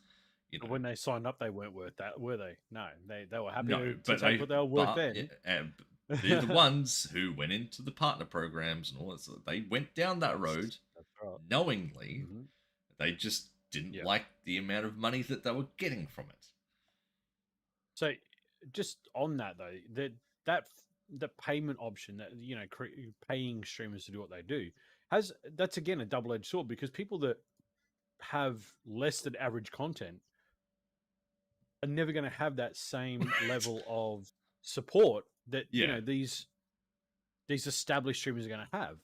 But when they signed up, they weren't worth that, were they? No, they were happy to take what they were worth then. They're the ones who went into the partner programs and all that. So they went down that road knowingly. They just didn't like the amount of money that they were getting from it. So, just on that though, the payment option that paying streamers to do what they do that's again a double-edged sword, because people that have less than average content are never going to have that same level of support that these established streamers are going to have.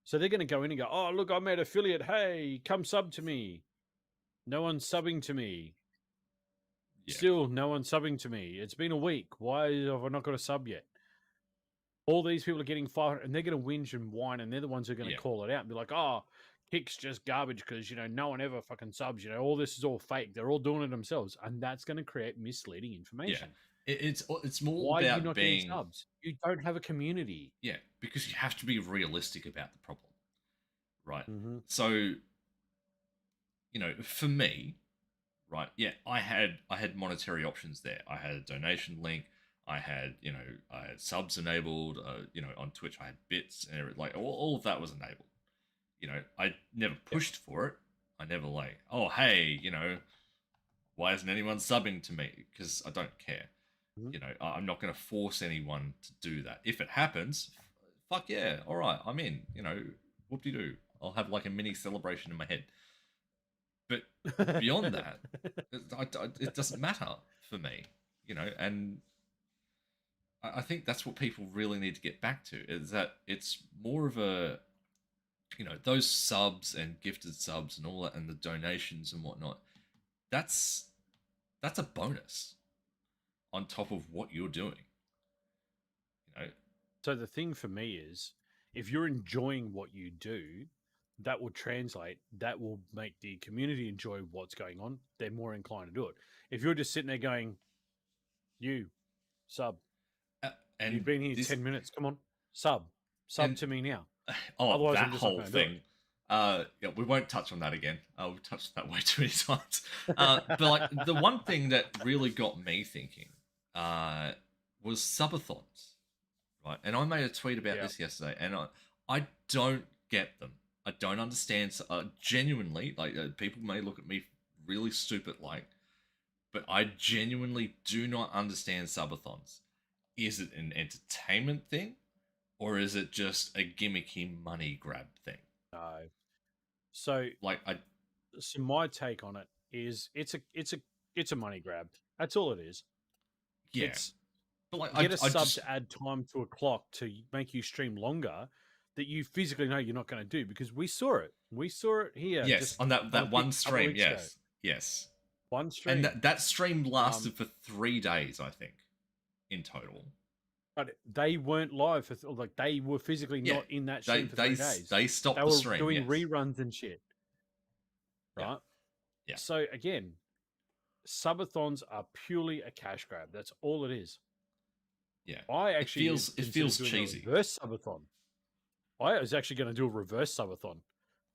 So they're going to go in and go, oh, look, I made affiliate. Hey, come sub to me. No one's subbing to me. Yeah. Still, no one's subbing to me. It's been a week. Why have I not got a sub yet? All these people are getting 500, and they're going to whinge and whine, and they're the ones who are going to call it out and be like, oh, Kick's just garbage because, no one ever fucking subs. All this is all fake. They're all doing it themselves. And that's going to create misleading information. Yeah. It's more Why about are you not getting subs? You don't have a community. Yeah, because you have to be realistic about the problem. Right? So, for me, right, I had monetary options there. I had a donation link. I had subs enabled. On Twitch I had bits and everything. Like, all of that was enabled. I never pushed for it. I never oh, hey, why isn't anyone subbing to me? Because I don't care. I'm not going to force anyone to do that. If it happens, fuck yeah, all right, I'm in. Whoop-de-doo. I'll have like a mini celebration in my head. But beyond that, it doesn't matter for me. And I think that's what people really need to get back to, is that it's more of a, those subs and gifted subs and all that, and the donations and whatnot, that's a bonus on top of what you're doing. So the thing for me is, if you're enjoying what you do, that will translate. That will make the community enjoy what's going on. They're more inclined to do it. If you're just sitting there going, you sub, and you've been here 10 minutes, come on, sub to me now. Otherwise, that whole thing. We won't touch on that again. We've touched that way too many times. But like, the one thing that really got me thinking was subathons, right? And I made a tweet about this yesterday, and I don't get them. I don't understand. Genuinely, like, people may look at me really stupid like, but I genuinely do not understand subathons. Is it an entertainment thing, or is it just a gimmicky money grab thing? No. So, Like, I so my take on it is it's a money grab. That's all it is. yeah, It's but like, get a I sub just to add time to a clock to make you stream longer that you physically know you're not going to do because we saw it. We saw it here yes, just on that on a one couple of stream, weeks ago. yes, yes, One and stream. that stream Um, lasted for 3 days, I think, in total. but they weren't live for like they were physically Yeah, not in that stream for 3 days. they They stopped the were stream. doing Yes, reruns and shit, yeah, right? yeah, So again, subathons are purely a cash grab. That's all it is. yeah. I actually It considered feels doing a cheesy. reverse subathon. I was actually going to do a reverse subathon.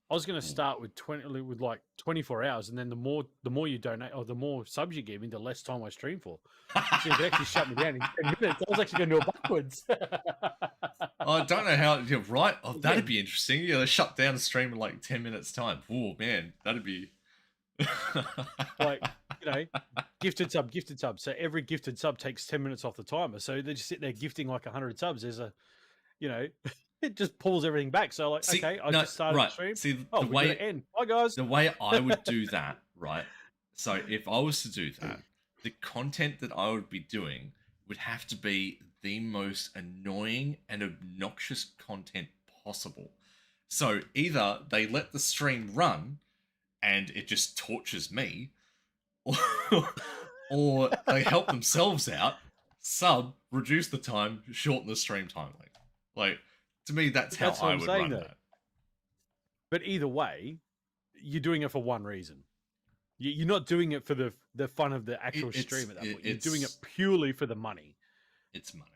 I was going to Ooh. start with 20 with like 24 hours, and then the more you donate or the more subs you give me, the less time I stream for. So you could actually shut me down in 10 minutes. I was actually going to do it backwards. I don't know how you're right. Oh, that'd Again, be interesting. Yeah, they shut down the stream in like 10 minutes time. Oh man, that'd be. like gifted sub, gifted sub. So every gifted sub takes 10 minutes off the timer. So they just sit there gifting like 100 subs. There's a, you know, it just pulls everything back. So like, See, okay, I no, just started the right. stream. See, Oh, we're gonna end. Bye guys. the way I would do that, right? So if I was to do that, the content that I would be doing would have to be the most annoying and obnoxious content possible. So either they let the stream run and it just tortures me, or, or they help themselves out, sub, reduce the time, shorten the stream time length. Like, to me, that's how That's what I I'm would saying run though. that. But either way, you're doing it for one reason. You're not doing it for the fun of the actual stream at that point. You're doing it purely for the money. It's money.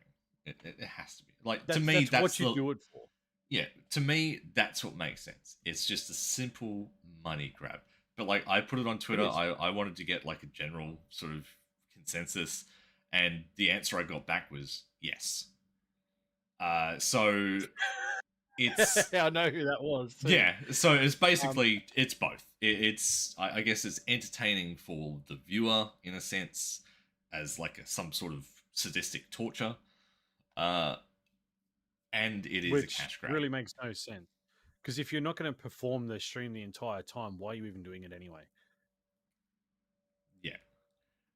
It has to be. Like, to That's me, that's that's what you the do it for. yeah. To me, that's what makes sense. It's just a simple money grab. But like, I put it on It Twitter. is. I wanted to get like a general sort of consensus, and the answer I got back was yes. So it's I know who that was. Too. yeah. So it's basically it's both. It's I guess it's entertaining for the viewer in a sense, as like some sort of sadistic torture. Uh, and it is a Which cash grab. really makes no sense. Because if you're not going to perform the stream the entire time, why are you even doing it anyway? Yeah,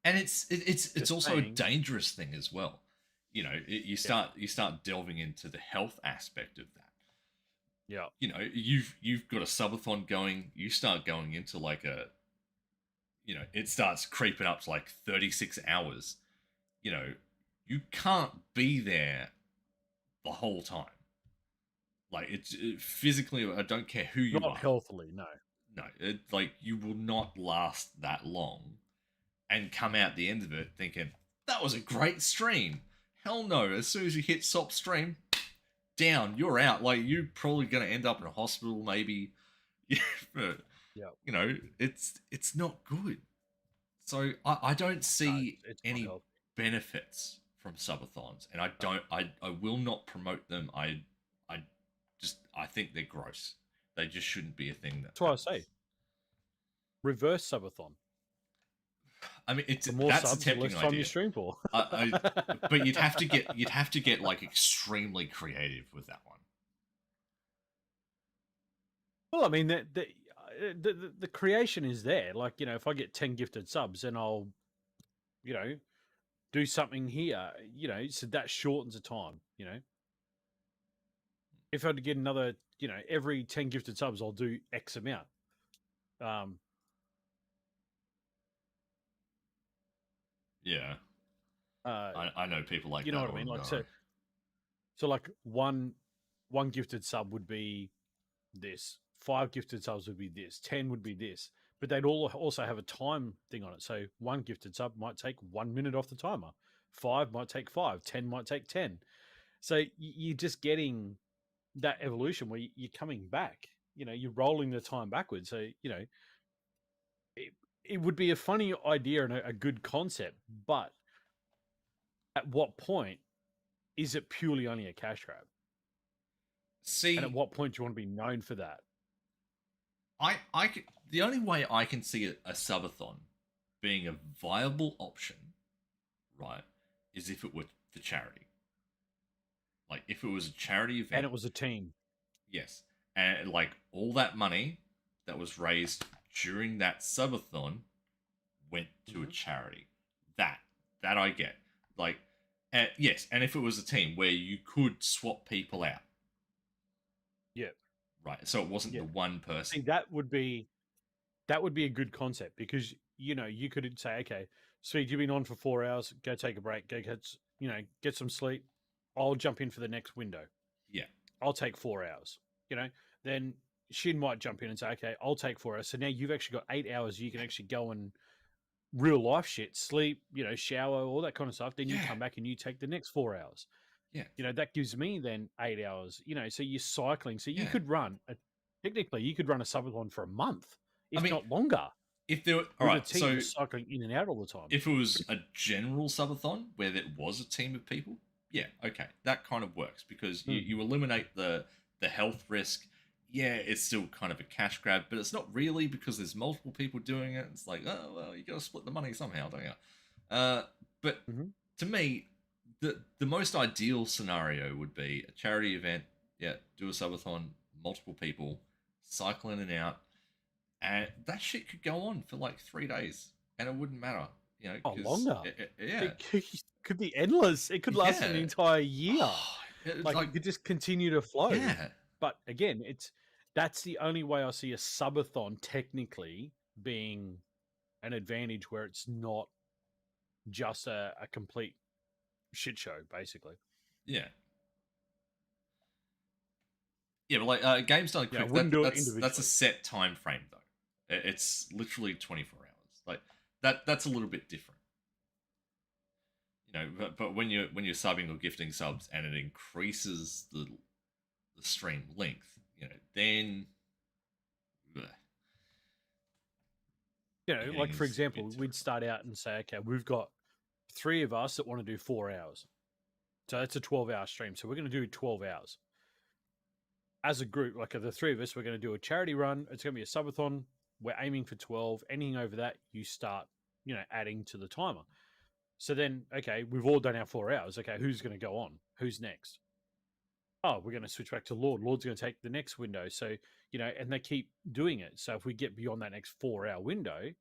and it's Just also a saying. dangerous thing as well. You know, you start delving into the health aspect of that. Yeah. You know, you've got a subathon going. You start going into like a, you know, it starts creeping up to like 36 hours. You know, you can't be there the whole time. Like physically, I don't care who you Not are. healthily, no. No, like you will not last that long and come out the end of it thinking that was a great stream. Hell no! As soon as you hit stop stream, down, you're out. Like you're probably going to end up in a hospital, maybe. Yeah. You know, it's not good. So I don't No, see it's not any healthy. benefits from subathons, and I will not promote them. I think they're gross. They just shouldn't be a thing that That's why I happens. say reverse subathon. I mean, The more that's a subs, the tempting less time you idea. stream for. But you'd have to get like extremely creative with that one. Well, I mean, the creation is there. Like, if I get 10 gifted subs, then I'll, do something here, so that shortens the time, If I had to get another, every 10 gifted subs, I'll do X amount. Yeah, I know people like you that. know what I mean? Like, so like one gifted sub would be this, 5 gifted subs would be this, 10 would be this, but they'd all also have a time thing on it. So one gifted sub might take 1 minute off the timer, 5 might take 5, 10 might take 10. So you're just getting that evolution where you're coming back. You're rolling the time backwards. So it would be a funny idea and a good concept, but at what point is it purely only a cash grab? See, And at what point do you want to be known for that? I could the only way I can see a subathon being a viable option, right, is if it were for charity. Like if it was a charity And event, it was a team. yes, and like all that money that was raised during that subathon went to a Hmm. charity. That that I get. Like, and yes, and if it was a team where you could swap people out, Yeah, right? So it wasn't yeah. the one I person. think that would be a good concept because you could say, okay, Sweet, you've been on for 4 hours. Go take a break. Go get some sleep. I'll jump in for the next window. Yeah, I'll take 4 hours. You know, then Shin might jump in and say, okay, I'll take 4 hours. So now you've actually got 8 hours. You can actually go and real life shit, sleep, shower, all that kind of stuff. Then you yeah, come back and you take the next 4 hours. yeah, That gives me then 8 hours. So you're cycling. So you yeah. could technically you could run a subathon for a month, I if mean, not longer, if there were, all with a right, team so just cycling in and out all the time. if it was a general subathon where there was a team of people, yeah, okay, that kind of works because Mm. you eliminate the health risk. Yeah, it's still kind of a cash grab, but it's not really because there's multiple people doing it. It's like, oh well, you got to split the money somehow, don't you? But Hmm. to me, the most ideal scenario would be a charity event. Yeah, do a subathon, multiple people, cycle in and out, and that shit could go on for like 3 days, and it wouldn't matter, Oh, because longer. yeah, It could be endless. It could last an yeah, entire year. it's Like like it could just continue to flow. yeah, But again, that's the only way I see a subathon technically being an advantage where it's not just a complete shit show, basically. yeah, yeah. But like games done I quick. wouldn't do it That's a individually. set time frame though. It's literally 24 hours. Like that's a little bit different. But when you're subbing or gifting subs and it increases the stream length, then bleh, you're getting Like for into a bit example, we'd different. start out and say, okay, we've got three of us that want to do 4 hours. So that's a 12-hour stream. So we're going to do 12 hours. As a group, like the three of us, we're going to do a charity run. It's going to be a subathon. We're aiming for 12. Anything over that, you start, adding to the timer. So then, okay, we've all done our 4 hours. Okay, who's going to go on? Who's next? Oh, we're going to switch back to Lord. Lord's going to take the next window. So, and they keep doing it. So if we get beyond that next 4 hour window,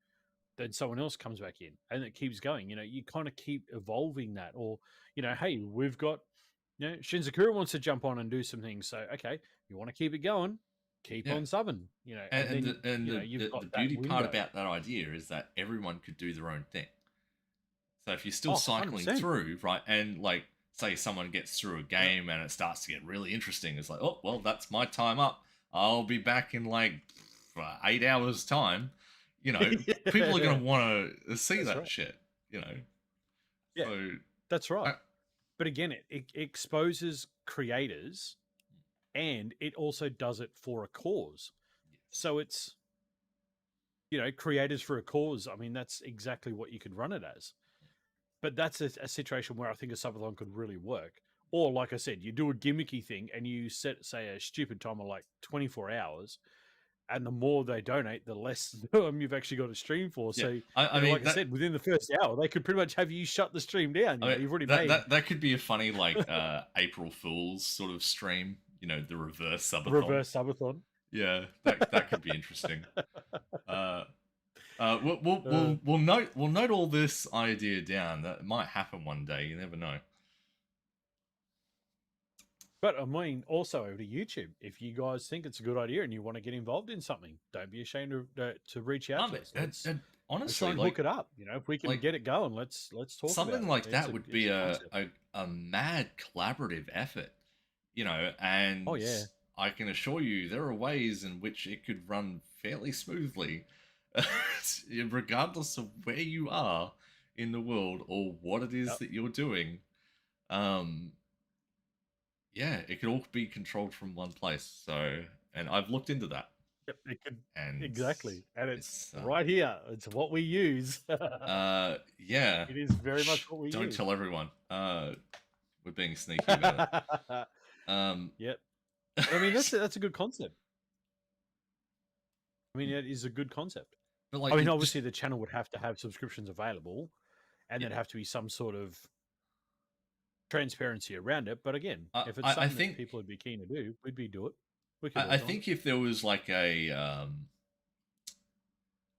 then someone else comes back in and it keeps going. You kind of keep evolving that. Or, hey, we've got, Shinzakura wants to jump on and do some things. So, okay, you want to keep it going, keep Yeah, on subbing, and, and and then, the and you've the got that beauty part window. about that idea is that everyone could do their own thing. So if you're still Oh, cycling 100%. through, right, and like say someone gets through a Yeah. game and it starts to get really interesting, it's like, oh well, that's my time up. I'll be back in like 8 hours time. People are Yeah, gonna want to see that's that right. shit. You know, Yeah, so that's I, right. But again, it exposes creators and it also does it for a cause. yes, So it's, creators for a cause. I mean, that's exactly what you could run it as. But that's a situation where I think a subathon could really work. Or, like I said, you do a gimmicky thing and you set, say, a stupid timer like 24 hours, and the more they donate, the less you've actually got a stream for. yeah. So, I mean like I said, within the first hour, they could pretty much have you shut the stream down. I mean You've already that made that that could be a funny like April Fool's sort of stream. The reverse subathon. reverse subathon. Yeah, that could be interesting. Uh, we'll, Uh, we'll, we'll note all this idea down. That might happen one day. You never know. But I mean, also over to YouTube. If you guys think it's a good idea and you want to get involved in something, don't be ashamed to reach out I to mean, us. and, Let's and let's try honestly, and hook it up. If we can like get it going, let's talk about something it. like It's that a would it's be a a, concept. a a mad collaborative effort. Oh And yeah. I can assure you there are ways in which it could run fairly smoothly, regardless of where you are in the world or what it is Yep. that you're doing. Um, yeah, it could all be controlled from one place. So, and I've looked into that, Yep. It could and exactly, and it's it's right here. It's what we use. yeah. It is very much Shh, what we don't use. tell everyone. We're being sneaky about it. Um, Yep. I mean, that's a good concept. I mean, it is a good concept. But I like, mean, it obviously, just the channel would have to have subscriptions available, and yeah, there'd have to be some sort of transparency around it. But again, I, if it's I I something that think people would be keen to do, we'd do it. We could I organise it. think if there was like I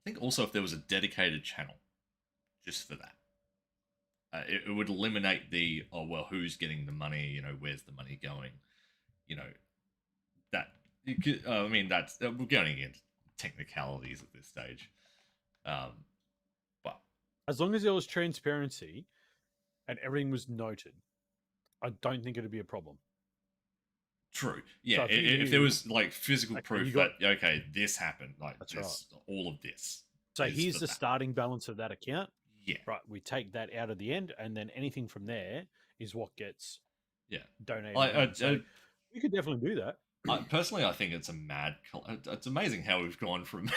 think also if there was a dedicated channel just for that, it would eliminate the oh well, who's getting the money? You know, where's the money going? You know that. I mean, that's we're going into technicalities at this stage. Um, but As long as there was transparency and everything was noted, I don't think it'd be a problem. true, yeah. So if you If there knew, was like physical okay, you proof got that okay, this happened, like that's right. this, all of this So is here's for the that. starting balance of that account. Yeah, Right, we take that out of the end, and then anything from there is what gets yeah. donated I, in. So we could definitely do that. personally, I think it's a mad. It's amazing how we've gone from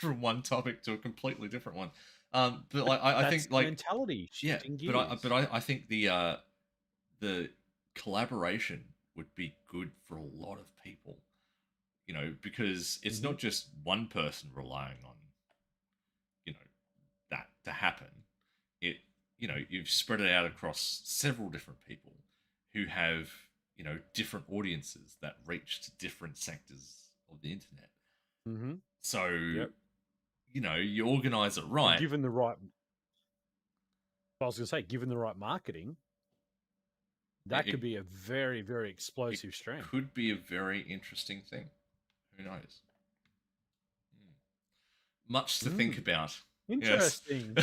from one topic to a completely different one. But like, I That's think the like mentality, yeah, shifting but gears. I think the collaboration would be good for a lot of people. You know, because it's Hmm. not just one person relying on you know that to happen. It you know you've spread it out across several different people who have different audiences that reach to different sectors of the internet. Hmm. So Yep. you organize it And right. given the right, I was going to say, given the right marketing, It, that it could be a very, very it explosive stream. could be a very interesting thing. Who knows? Much to think Mm, about. Yes. interesting.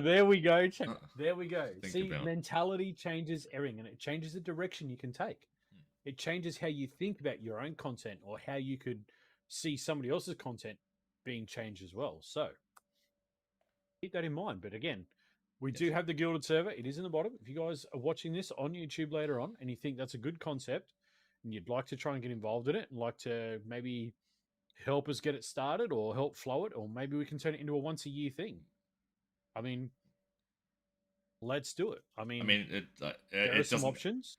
There we go. Uh, There we go. think See, about. mentality changes everything, and it changes the direction you can take. Hmm. It changes how you think about your own content or how you could see somebody else's content being changed as well. So keep that in mind. But again, we Yes. do have the Gilded server. It is in the bottom. If you guys are watching this on YouTube later on and you think that's a good concept and you'd like to try and get involved in it and like to maybe help us get it started or help flow it, or maybe we can turn it into a once a year thing. I mean, let's do it. I I mean, mean, there are it some doesn't options.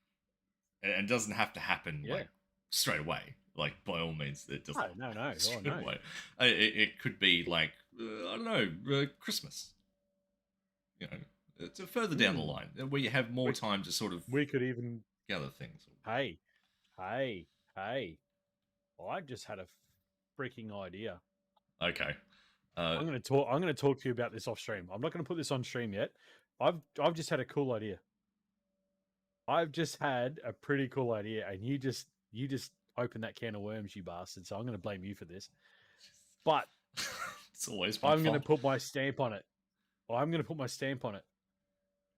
it doesn't have to happen Yeah. like straight away. Like by all means, it doesn't No, have to no, happen no. Oh, straight no. away. It could be like I don't know, Christmas. You know, it's further down the Mm. line where you have more We, time to sort of we could even, gather things. hey, hey, hey, I just had a freaking idea. Okay. Uh, I'm going to talk. I'm going to talk to you about this off stream. I'm not going to put this on stream yet. I've just had a cool idea. I've just had a pretty cool idea, and you just opened that can of worms, you bastard. So I'm going to blame you for this. But it's always my I'm going to fault. put my stamp on it. I'm going to put my stamp on it.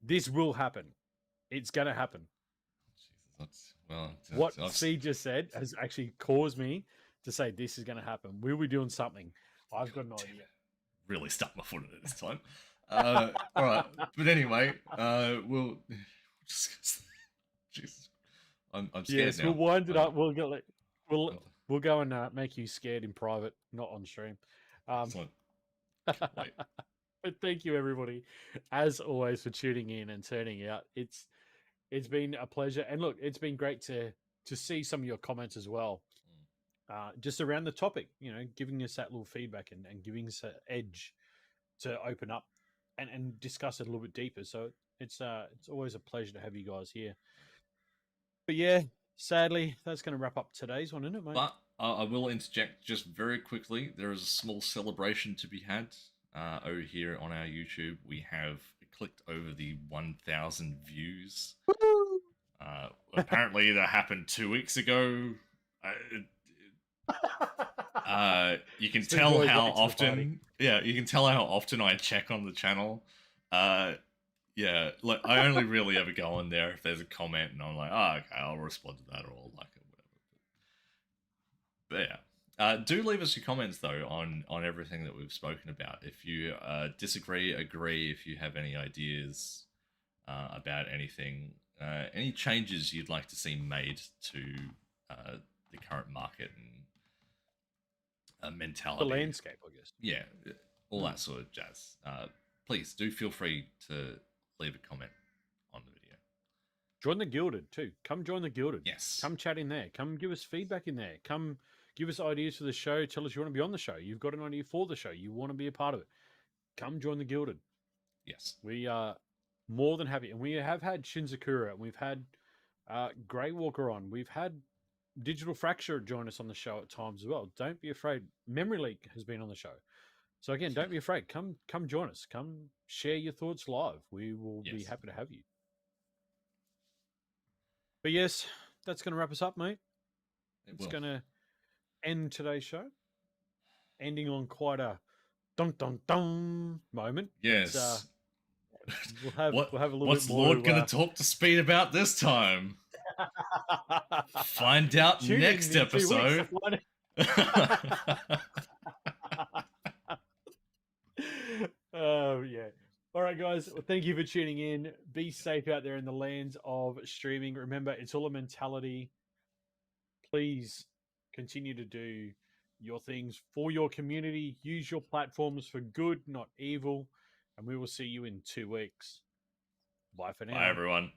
This will happen. It's going to happen. Jesus, that's well. What I've C just said has actually caused me to say this is going to happen. We'll be doing something. I've got an damn idea. it, really stuck my foot in it this time. All right, but anyway, we'll discuss. Jesus, I'm scared Yes, we'll now. wind it I'm, up. We'll I'm, we'll go and make you scared in private, not on stream. excellent. Can't wait. But thank you everybody, as always, for tuning in and turning out. It's been a pleasure, and look, it's been great to see some of your comments as well, just around the topic. Giving us that little feedback and giving us an edge to open up and discuss it a little bit deeper. So it's always a pleasure to have you guys here. But yeah, sadly, that's going to wrap up today's one, isn't it, mate? But I will interject just very quickly. There is a small celebration to be had over here on our YouTube. We have clicked over the 1,000 views. Apparently, that happened 2 weeks ago. You can Steve tell always how late to the party. often. Yeah, you can tell how often I check on the channel. Yeah, like I only really ever go in there if there's a comment, and I'm like, oh, okay, I'll respond to that or I'll like it, whatever. But yeah. Do leave us your comments though on everything that we've spoken about. If you disagree, agree, if you have any ideas about anything, any changes you'd like to see made to the current market and The mentality, landscape, I guess. yeah, all that sort of jazz. Please do feel free to leave a comment on the video. Join the Gilded too. Come join the Gilded. Yes. Come chat in there. Come give us feedback in there. Come Give us ideas for the show. Tell us you want to be on the show. You've got an idea for the show. You want to be a part of it. Come join the Gilded. Yes. We are more than happy. And we have had Shinzakura. And we've had Grey Walker on. We've had Digital Fracture join us on the show at times as well. Don't be afraid. Memory Leak has been on the show. So again, don't be afraid. Come join us. Come share your thoughts live. We will be happy to have you. But yes, that's going to wrap us up, mate. It's going to end today's show. Ending on quite a dun dun dun moment. Yes. We'll have a little what's bit more. Lord going to talk to Speed about this time? Find out next episode. Oh, yeah. All right, guys. Well, thank you for tuning in. Be safe out there in the lands of streaming. Remember, it's all a mentality. Please continue to do your things for your community. Use your platforms for good, not evil. And we will see you in 2 weeks. Bye for now. Bye, everyone.